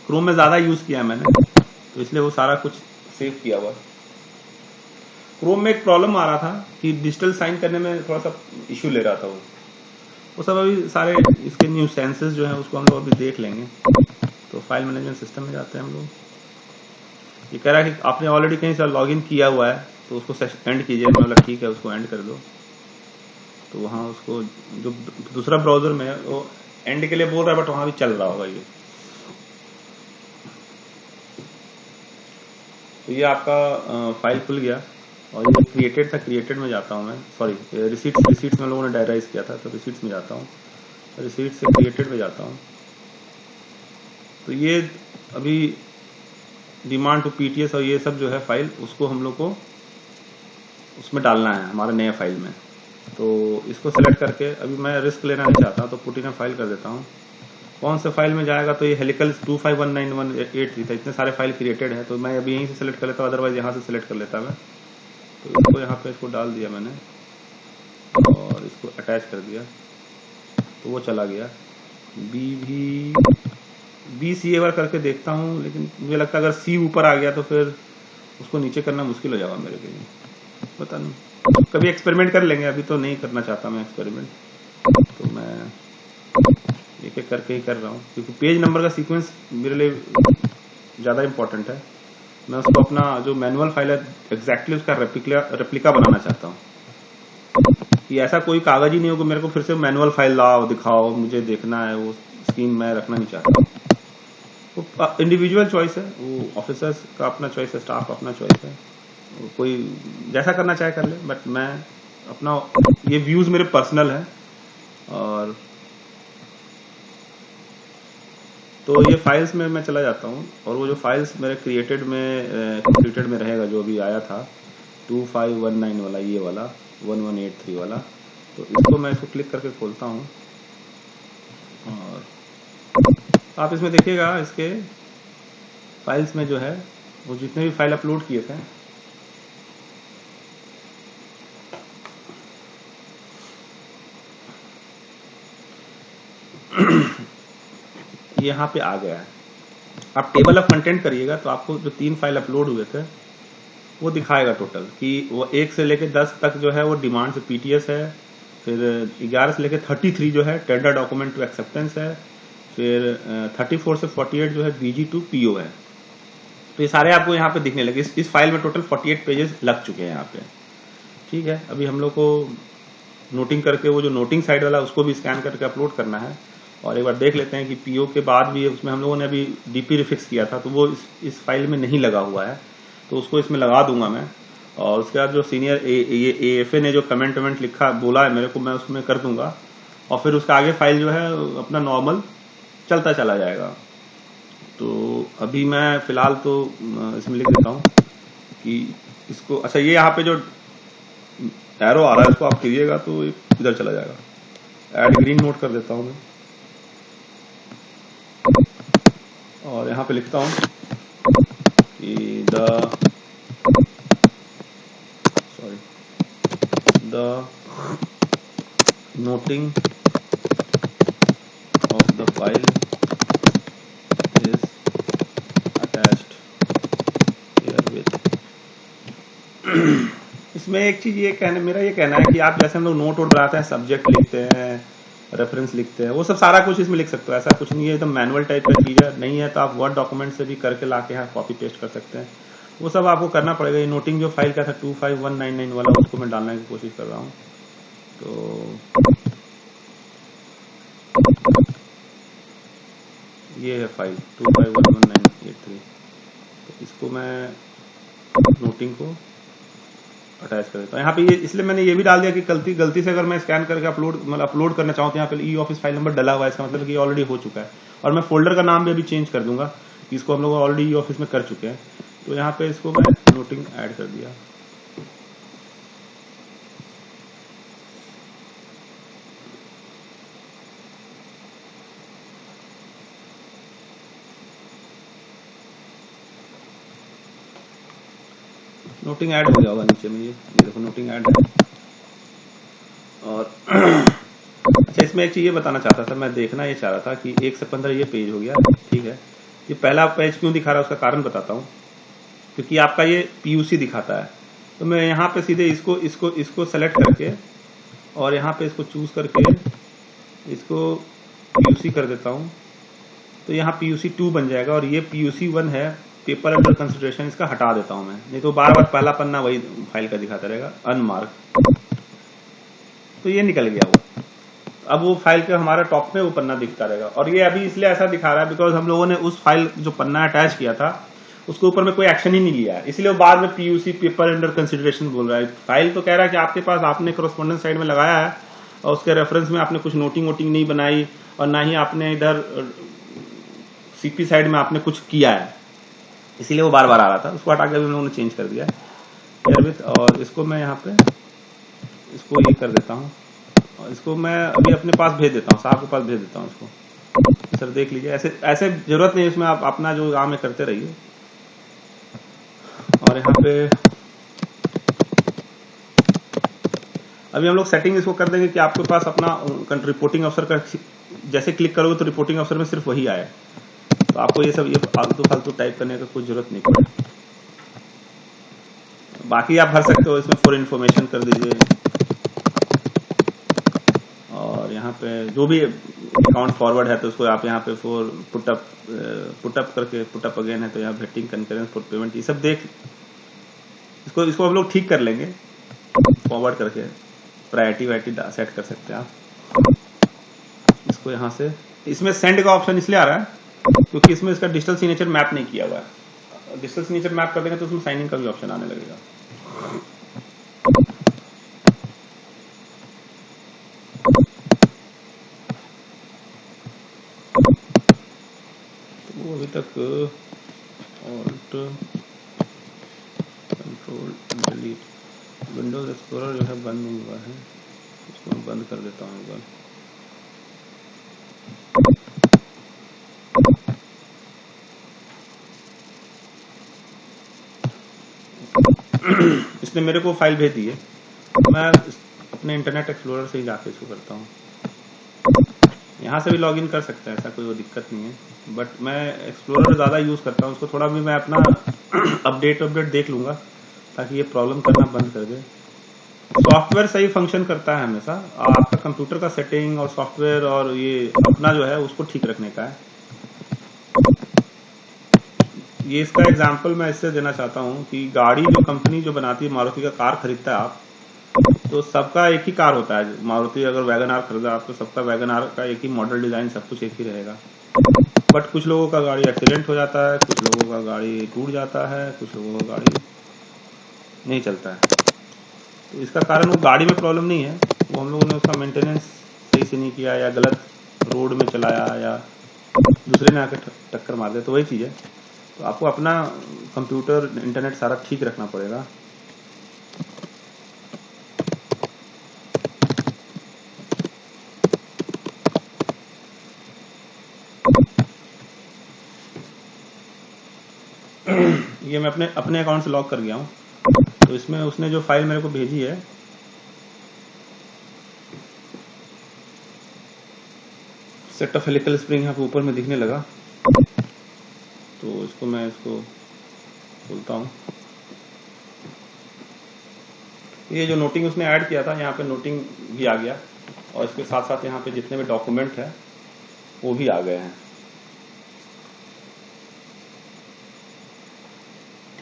क्रोम में ज्यादा यूज किया मैंने, तो इसलिए वो सारा कुछ सेव किया हुआ। क्रोम में एक प्रॉब्लम आ रहा था कि डिजिटल साइन करने में थोड़ा सा इश्यू ले रहा था वो सब अभी सारे इसके न्यू सेंसेस जो है उसको हम लोग अभी देख लेंगे। तो फाइल मैनेजमेंट सिस्टम में जाते हैं हम लोग। ये कह रहा है कि आपने ऑलरेडी कहीं से लॉगिन किया हुआ है तो उसको एंड कीजिए। मतलब ठीक है, उसको एंड कर दो। तो वहाँ उसको जो दूसरा ब्राउजर में है वो एंड के लिए बोल रहा है, बट वहाँ भी चल रहा होगा ये। तो ये आपका फाइल खुल गया और ये क्रिएटेड था, क्रिएटेड में जाता हूँ मैं, सॉरी रिसीट्स में लोगों ने डायराइज किया था, तो रिसीट्स में जाता हूँ, रिसीट से क्रिएटेड में जाता हूँ। तो ये अभी डिमांड टू PTS और ये सब जो है फाइल, उसको हम लोग को उसमें डालना है हमारे नए फाइल में। तो इसको सेलेक्ट करके अभी मैं रिस्क लेना नहीं चाहता, तो पुट इन अ फाइल कर देता हूँ। कौन से फाइल में जाएगा, तो ये हेलिकल 2519183 था, इतने सारे फाइल क्रिएटेड है, तो मैं अभी यहीं से सेलेक्ट कर लेता हूँ, अदरवाइज यहाँ से सेलेक्ट कर लेता मैं। तो इसको यहाँ पे इसको डाल दिया मैंने और इसको अटैच कर दिया, तो वो चला गया। BC एक बार करके देखता हूँ, लेकिन मुझे लगता है अगर C ऊपर आ गया तो फिर उसको नीचे करना मुश्किल हो जाएगा मेरे लिए, पता नहीं, कभी एक्सपेरिमेंट कर लेंगे। अभी तो नहीं करना चाहता मैं एक्सपेरिमेंट, तो मैं एक एक करके ही कर रहा हूँ, क्योंकि पेज नंबर का सीक्वेंस मेरे लिए ज़्यादा इम्पोर्टेंट है। मैं उसको अपना जो मैनुअल फाइल है एग्जैक्टली उसका रेप्लिका बनाना चाहता हूँ, कि ऐसा कोई कागज ही नहीं हो कि मेरे को फिर से मैनुअल फाइल लाओ दिखाओ मुझे देखना है, वो स्क्रीन मैं रखना नहीं चाहता। वो इंडिविजुअल चॉइस है, वो ऑफिसर्स का अपना चॉइस है, स्टाफ अपना चॉइस है, कोई जैसा करना चाहे कर ले, बट मैं अपना, ये व्यूज मेरे पर्सनल है। और तो ये फाइल्स में मैं चला जाता हूँ, और वो जो फाइल्स मेरे क्रिएटेड में रहेगा, जो अभी आया था 2519 वाला, ये वाला 1183 वाला, तो इसको मैं इसको क्लिक करके खोलता हूँ। और आप इसमें देखिएगा, इसके फाइल्स में जो है वो जितने भी फाइल अपलोड किए थे, यहाँ पे आ गया है। आप टेबल ऑफ कंटेंट करिएगा तो आपको जो 3 फाइल अपलोड हुए थे वो दिखाएगा टोटल, कि वो 1 से लेके 10 तक जो है वो डिमांड से PTS है, फिर 11 से लेके 33 जो है टेंडर डॉक्यूमेंट टू एक्सेप्टेंस है, फिर 34 से 48 जो है BG टू PO है। तो ये सारे आपको यहाँ पे दिखने लगे। इस फाइल में टोटल 48 पेजेस लग चुके हैं यहाँ पे। ठीक है, अभी हम लोग को नोटिंग करके वो जो नोटिंग साइड वाला उसको भी स्कैन करके अपलोड करना है, और एक बार देख लेते हैं कि PO के बाद भी उसमें हम लोगों ने अभी DP रिफिक्स किया था, तो वो इस फाइल में नहीं लगा हुआ है, तो उसको इसमें लगा दूंगा मैं। और उसके बाद जो सीनियर AFA ने जो कमेंट वमेंट लिखा बोला है मेरे को, मैं उसमें कर दूंगा, और फिर उसका आगे फाइल जो है अपना नॉर्मल चलता चला जाएगा। तो अभी मैं फिलहाल तो इसमें लिख देता हूँ कि इसको, अच्छा ये यहाँ पे जो एरो आ रहा है इसको आप कीजिएगा तो इधर चला जाएगा। ऐड ग्रीन नोट कर देता हूँ मैं, और यहाँ पे लिखता हूँ कि noting of the file is attached herewith। इसमें एक चीज मेरा ये कहना है कि आप जैसे हम लोग नोट वोट बनाते हैं, सब्जेक्ट लिखते हैं, रेफरेंस लिखते हैं, वो सब सारा कुछ इसमें लिख सकते हो। ऐसा कुछ नहीं है, एकदम मैनुअल टाइप का चीज है। नहीं है तो आप वर्ड डॉक्यूमेंट से भी करके ला के यहाँ कॉपी पेस्ट कर सकते हैं। वो सब आपको करना पड़ेगा। ये नोटिंग जो फाइल का था 25199 वाला, उसको मैं डालने की कोशिश कर रहा हूँ। तो ये है फाइल 2511983। तो इसको मैं नोटिंग को अटैच कर देता हूँ यहाँ पे। ये इसलिए मैंने ये भी डाल दिया कि गलती से अगर मैं स्कैन करके अपलोड करना चाहूँ तो यहाँ पे ई ऑफिस फाइल नंबर डला हुआ है। इसका मतलब कि ऑलरेडी हो चुका है। और मैं फोल्डर का नाम भी अभी चेंज कर दूंगा कि इसको हम लोग ऑलरेडी ई ऑफिस में कर चुके हैं। तो यहाँ पे इसको मैं नोटिंग ऐड कर दिया। नोटिंग ऐड हो गया होगा नीचे में। ये देखो नोटिंग ऐड है। और अच्छा, इसमें एक चीज ये बताना चाहता था मैं, देखना ये चाह रहा था कि 1 से 15 ये पेज हो गया, ठीक है। ये पहला पेज क्यों दिखा रहा है उसका कारण बताता हूँ। क्योंकि आपका ये पीयूसी दिखाता है। तो मैं यहाँ पे सीधे इसको सेलेक्ट करके और यहाँ पे इसको चूज करके इसको पीयूसी कर देता हूँ। तो यहाँ PUC 2 बन जाएगा और ये PUC 1 है, पेपर अंडर कंसिडरेशन। इसका हटा देता हूँ मैं, नहीं तो बार बार पहला पन्ना वही फाइल का दिखाता रहेगा अनमार्क। तो ये निकल गया वो। अब वो फाइल के हमारा टॉप में वो पन्ना दिखता रहेगा। और ये अभी इसलिए ऐसा दिखा रहा है बिकॉज हम लोगों ने उस फाइल जो पन्ना अटैच किया था उसके ऊपर में कोई एक्शन ही नहीं लिया है, इसलिए वो बाद में PUC पेपर अंडर कंसिडरेशन बोल रहा है। फाइल तो कह रहा है कि आपके पास आपने कोरेस्पोंडेंस साइड में लगाया है और उसके रेफरेंस में आपने कुछ नोटिंग वोटिंग नहीं बनाई और ना ही आपने इधर CP साइड में आपने कुछ किया है, इसीलिए वो बार बार आ रहा था। उसको हटा के हम लोगों ने चेंज कर दिया है। और इसको मैं यहाँ पे इसको ये कर देता हूँ और इसको मैं अभी अपने पास भेज देता हूँ, साहब के पास भेज देता हूँ इसको। सर देख लीजिए, ऐसे ऐसे जरूरत नहीं है इसमें, आप अपना जो काम है करते रहिए। और यहाँ पे अभी हम लोग सेटिंग इसको कर देंगे कि आपके पास अपना रिपोर्टिंग अफसर का जैसे क्लिक करोगे तो रिपोर्टिंग अफसर में सिर्फ वही आए। तो आपको ये सब ये फालतू टाइप करने का कोई जरूरत नहीं पड़े। बाकी आप भर सकते हो इसमें फॉर इन्फॉर्मेशन कर दीजिए। और यहाँ पे जो भी अकाउंट फॉरवर्ड है तो उसको आप यहाँ पे फॉर पुटअप करके पुटअप अगेन है तो यहाँ वेटिंग कंकरेंस फॉर पेमेंट, ये सब देख इसको हम लोग ठीक कर लेंगे फॉरवर्ड करके। प्रायोरिटी वाइटी सेट कर सकते हैं आप। इसको यहाँ से इसमें सेंड का ऑप्शन इसलिए आ रहा है क्योंकि इसमें इसका डिजिटल सिग्नेचर मैप नहीं किया हुआ है। डिजिटल सिग्नेचर मैप कर देंगे तो उसमें साइनिंग का भी ऑप्शन आने लगेगा। तो अभी तक alt control delete Windows explorer जो है बंद नहीं हुआ है, इसको मैं बंद कर देता हूँ एक बार। इसने मेरे को फाइल भेज दी है, मैं अपने इंटरनेट एक्सप्लोरर से ही जाके इसको करता हूँ। यहाँ से भी लॉगिन कर सकते हैं, ऐसा कोई वो दिक्कत नहीं है। बट मैं एक्सप्लोरर ज़्यादा यूज़ करता हूँ, उसको थोड़ा भी मैं अपना अपडेट देख लूँगा ताकि ये प्रॉब्लम करना बंद कर दे। सॉफ्टवेयर सही फंक्शन करता है हमेशा। आपका कंप्यूटर का सेटिंग और सॉफ्टवेयर और ये अपना जो है उसको ठीक रखने का है। ये इसका एग्जांपल मैं इससे देना चाहता हूँ कि गाड़ी जो कंपनी जो बनाती है, मारुति का कार खरीदता है आप, तो सबका एक ही कार होता है। मारुति अगर वैगन आर खरीदा आप तो सबका वैगन आर का एक ही मॉडल डिजाइन सब कुछ एक ही रहेगा। बट कुछ लोगों का गाड़ी एक्सीडेंट हो जाता है, कुछ लोगों का गाड़ी टूट जाता है, कुछ लोगों का गाड़ी नहीं चलता है। तो इसका कारण वो गाड़ी में प्रॉब्लम नहीं है, वो हम लोगों ने उसका मेंटेनेंस सही से नहीं किया या गलत रोड में चलाया या दूसरे ने आकर टक्कर मार दिया, तो वही चीज़ है। तो आपको अपना कंप्यूटर इंटरनेट सारा ठीक रखना पड़ेगा। ये मैं अपने अकाउंट से लॉग कर गया हूँ। तो इसमें उसने जो फाइल मेरे को भेजी है सेट ऑफ हेलिकल स्प्रिंग यहाँ पे ऊपर में दिखने लगा, तो इसको मैं खोलता हूँ। ये जो नोटिंग उसने ऐड किया था, यहाँ पे नोटिंग भी आ गया, और इसके साथ साथ यहाँ पे जितने भी डॉक्यूमेंट है वो भी आ गए हैं।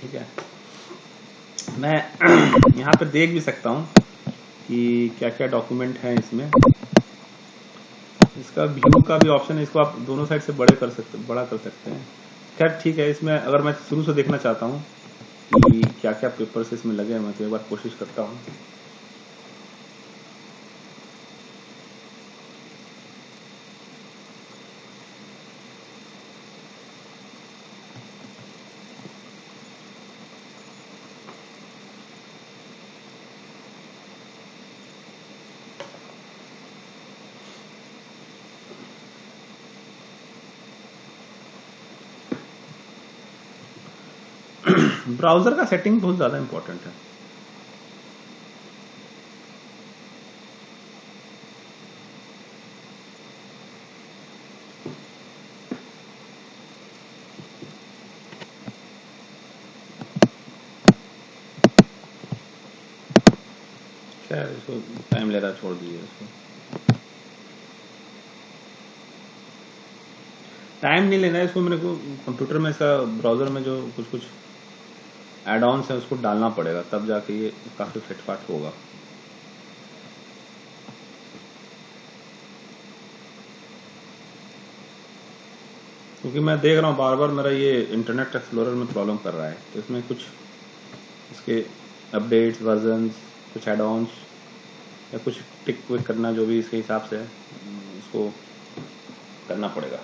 ठीक है, मैं यहाँ पे देख भी सकता हूँ कि क्या क्या डॉक्यूमेंट है इसमें। इसका व्यू का भी ऑप्शन है, इसको आप दोनों साइड से बड़ा कर सकते हैं। खैर ठीक है, इसमें अगर मैं शुरू से देखना चाहता हूँ कि क्या क्या पेपर्स इसमें लगे हैं, मैं तो एक बार कोशिश करता हूँ। ब्राउजर का सेटिंग बहुत ज्यादा इंपॉर्टेंट है। खैर इसको टाइम ले रहा, छोड़ दीजिए इसको। टाइम नहीं लेना है इसको, मेरे को कंप्यूटर में इसका ब्राउजर में जो कुछ एड ऑन्स है उसको डालना पड़ेगा, तब जाके ये काफी फिटफाट होगा। क्योंकि मैं देख रहा हूँ बार बार मेरा ये इंटरनेट एक्सप्लोरर में प्रॉब्लम कर रहा है, तो इसमें कुछ इसके अपडेट्स, वर्जन्स, कुछ एड ऑन्स या कुछ टिक विक करना, जो भी इसके हिसाब से है इसको करना पड़ेगा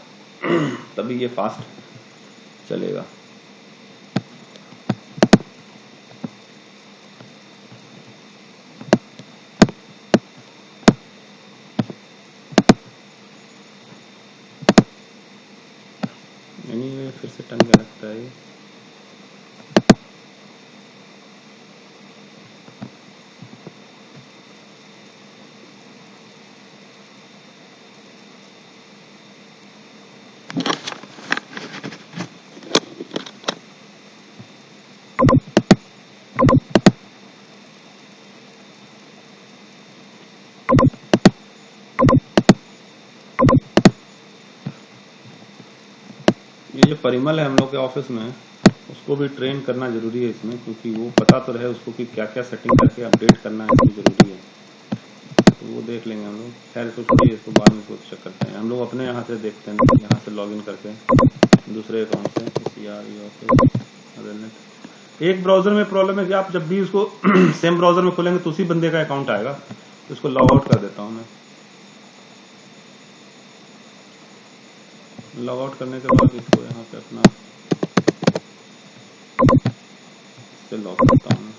तभी ये फास्ट चलेगा। फिर से टन क्या लगता है ये। ये जो परिमल है हम लोग के ऑफिस में, उसको भी ट्रेन करना जरूरी है इसमें, क्योंकि वो पता तो रहे उसको कि क्या क्या सेटिंग करके अपडेट करना है, इसकी जरूरी है। तो वो देख लेंगे हम लोग। खैर इसको छोड़िए, इसको बाद में कुछ चेक करते हैं। हम लोग अपने यहाँ से देखते हैं, यहाँ से लॉगिन करके दूसरे अकाउंट से। एक ब्राउजर में प्रॉब्लम है कि आप जब भी उसको सेम ब्राउजर में खोलेंगे तो उसी बंदे का अकाउंट आएगा, तो उसको लॉग आउट कर देता हूँ मैं। लॉग आउट करने के बाद इसको यहाँ पे अपना इससे लॉग करता हूँ।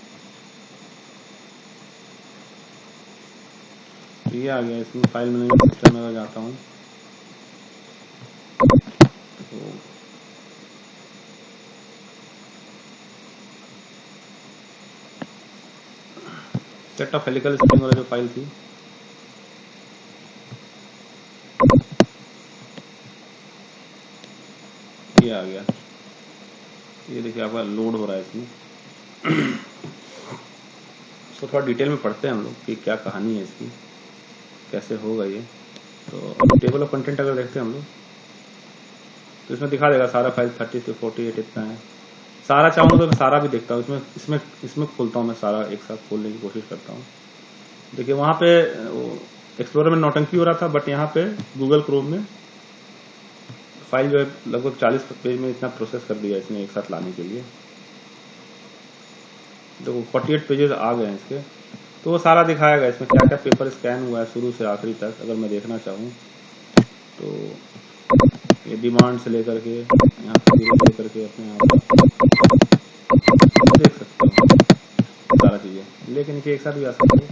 तो ये आ गया, इसमें फाइल मैनेजमेंट सिस्टम में जाता हूँ तो सेट ऑफ हेलिकल स्प्रिंग वाला जो फाइल थी, ये आ गया। ये देखिए आपका लोड हो रहा है इसमें। इसको थोड़ा डिटेल में पढ़ते हैं हम लोग कि क्या कहानी है इसकी, कैसे होगा ये। तो टेबल ऑफ कंटेंट अगर देखते हैं हम लोग, तो इसमें दिखा देगा सारा फाइल 30 से 48 इतना है। सारा चाहूँगा तो मैं सारा भी देखता हूँ। इसमें खोलता हूँ मैं सारा, एक साथ खोलने की कोशिश करता हूँ। देखिए वहाँ पे एक्सप्लोरर में नौटंकी हो रहा था, बट यहाँ पे गूगल क्रोम में फाइल जो है लगभग 40 पेज में इतना प्रोसेस कर दिया इसने एक साथ लाने के लिए। देखो 48 पेजेस आ गए हैं इसके, तो वो सारा दिखाएगा इसमें क्या क्या पेपर स्कैन हुआ है शुरू से आखिरी तक। अगर मैं देखना चाहूँ तो ये डिमांड से लेकर के यहाँ पे लेकर के अपने आप देख सकते हो सारा चीजें, लेकिन एक साथ भी आ सकते हो,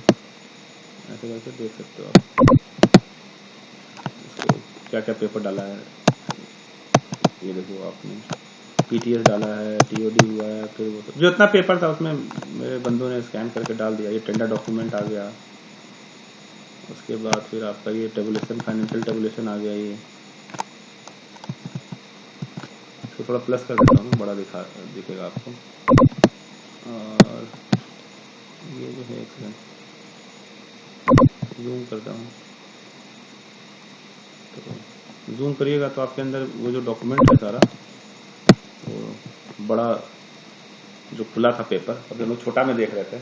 ऐसे करके देख सकते हो आप इसको क्या क्या पेपर डाला है। ये देखो आपने PTS डाला है, TOD हुआ है, फिर वो जो इतना पेपर था उसमें मेरे बंदों ने स्कैन करके डाल दिया। ये टेंडर डॉक्यूमेंट आ गया, उसके बाद फिर आपका ये टेबुलेशन, फाइनेंशियल टेबुलेशन आ गया। ये इसको थोड़ा प्लस कर देता हूँ, बड़ा दिखेगा आपको। और ये जो है, एक सेकंड जूम करता हूँ, तो जूम करिएगा तो आपके अंदर वो जो डॉक्यूमेंट है सारा, वो बड़ा जो खुला था पेपर, अब हम लोग छोटा में देख रहे थे,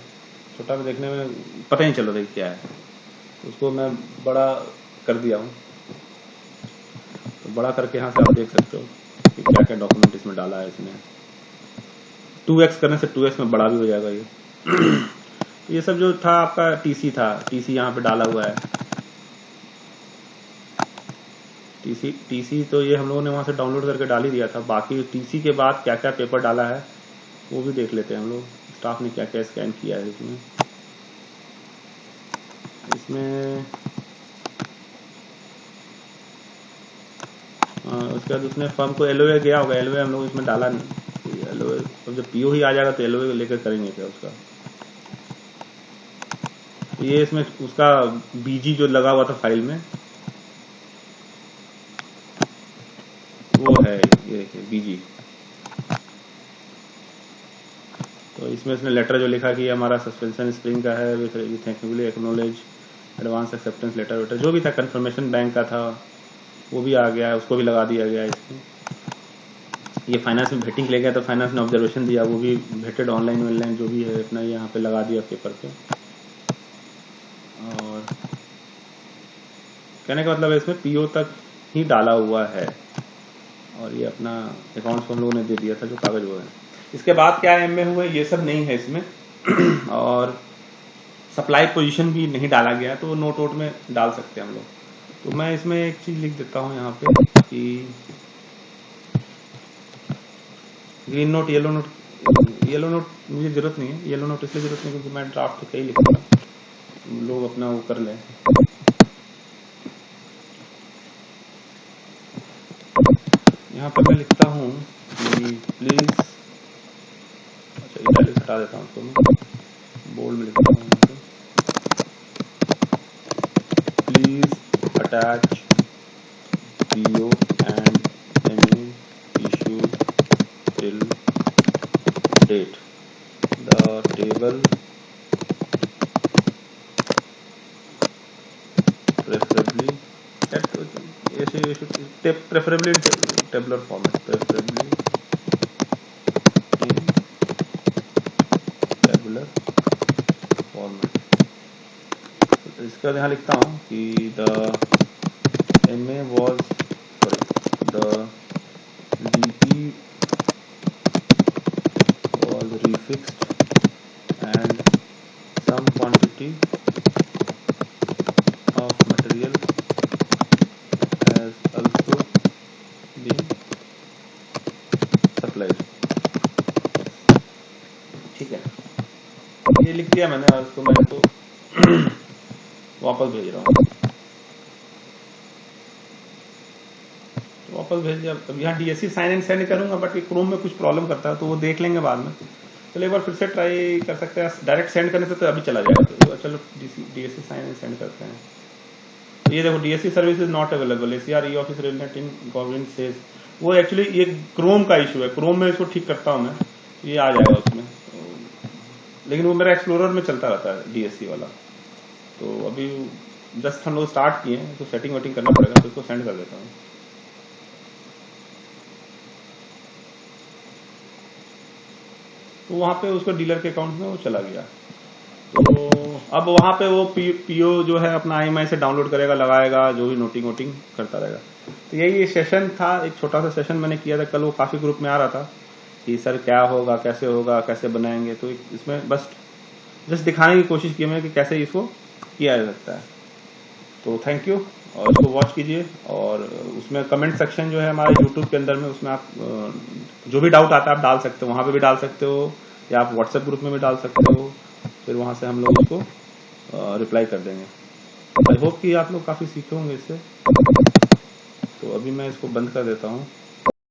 छोटा में देखने में पता ही नहीं चल रहा था क्या है, तो उसको मैं बड़ा कर दिया हूँ। तो बड़ा करके यहाँ से आप देख सकते हो कि क्या क्या डॉक्यूमेंट इसमें डाला है इसने। 2x करने से 2x में बड़ा भी हो जाएगा ये। ये सब जो था आपका टीसी था, टीसी यहाँ पे डाला हुआ है। टीसी तो ये हम लोगों ने वहां से डाउनलोड करके डाल ही दिया था। बाकी टीसी के बाद क्या क्या पेपर डाला है वो भी देख लेते हैं हम लोग, स्टाफ ने क्या क्या स्कैन किया है इसमें। उसके बाद उसने फर्म को एलओए गया होगा, एलओए हम लोग इसमें डाला नहीं। एलओए अब जब पीओ ही आ जाएगा तो एलओए लेकर करेंगे क्या उसका। तो ये इसमें उसका बीजी जो लगा हुआ था फाइल में, वो है, ये देखिए बीजी। तो इसमें इसने लेटर जो लिखा कि हमारा सस्पेंशन स्प्रिंग का है, with thankfully acknowledge advance acceptance letter waiter जो भी था, कंफर्मेशन बैंक का था वो भी आ गया है, उसको भी लगा दिया गया है इसमें। ये फाइनेंस में भेटिंग ले गया तो फाइनेंस ने ऑब्जर्वेशन दिया, वो भी भेटेड ऑनलाइन जो भी है अपना यहाँ पे लगा दिया पेपर पे। और कहने का मतलब है इसमें पीओ तक ही डाला हुआ है, और ये अपना अकाउंट्स को हम लोगों ने दे दिया था जो कागज वो है। इसके बाद क्या एम में हुए ये सब नहीं है इसमें। और सप्लाई पोजीशन भी नहीं डाला गया, तो नोट वोट में डाल सकते हैं हम लोग। तो मैं इसमें एक चीज लिख देता हूँ यहाँ पे कि ग्रीन नोट, येलो नोट मुझे जरूरत नहीं है, येलो नोट इसलिए जरूरत नहीं क्योंकि मैं ड्राफ्ट तो कहीं लिखूंगा, लोग अपना वो कर लें। यहाँ पे मैं लिखता हूँ कि प्लीज, अच्छा इटैलिक हटा देता हूँ उसको, मैं बोल्ड में लिखता हूँ please attach PO and MA issued till date. The table preferably preferably in tabular format, preferably in tabular format. तो इसका यहाँ लिखता हूँ कि the MA was the DP was refixed and some quantity of material has also been supplied. ठीक है, ये लिख दिया मैंने, और इसको मैं तो वापस भेज रहा हूँ। वापस भेज दिया। अब यहाँ डीएससी साइन एंड सेंड करूंगा, बट ये क्रोम में कुछ प्रॉब्लम करता है तो वो देख लेंगे बाद में। चलो एक बार फिर से ट्राई कर सकते हैं, डायरेक्ट सेंड करने से तो अभी चला जाएगा। तो चलो डीएससी साइन एंड सेंड करते हैं। तो ये देखो DSC service is not available, ACR e-ऑफिस रेलनेट इन गवर्नमेंट सेज। वो एक्चुअली ये क्रोम का इशू है, क्रोम में इसको ठीक करता हूँ मैं, ये आ जाएगा उसमें। लेकिन वो मेरा एक्सप्लोरर में चलता रहता है डीएससी वाला। तो अभी जस्ट हम लोग स्टार्ट किए हैं तो सेटिंग वेटिंग करना पड़ेगा, तो इसको सेंड कर देता हूँ। तो वहां पे उसको डीलर के अकाउंट में वो चला गया। तो अब वहां पे वो पीओ जो है अपना IMI से डाउनलोड करेगा, लगाएगा, जो भी नोटिंग वोटिंग करता रहेगा। तो यही सेशन था, एक छोटा सा सेशन मैंने किया था कल। वो काफी ग्रुप में आ रहा था कि सर क्या होगा, कैसे बनाएंगे। तो इसमें बस जस्ट दिखाने की कोशिश की मैंने कि कैसे इसको किया जा सकता है। तो थैंक यू, और इसको वॉच कीजिए। और उसमें कमेंट सेक्शन जो है हमारे यूट्यूब के अंदर में, उसमें आप जो भी डाउट आता है आप डाल सकते हो, वहां पे भी डाल सकते हो, या आप व्हाट्सएप ग्रुप में भी डाल सकते हो। फिर वहां से हम लोग उसको रिप्लाई कर देंगे। आई होप कि आप लोग काफी सीखे होंगे इससे। तो अभी मैं इसको बंद कर देता हूँ।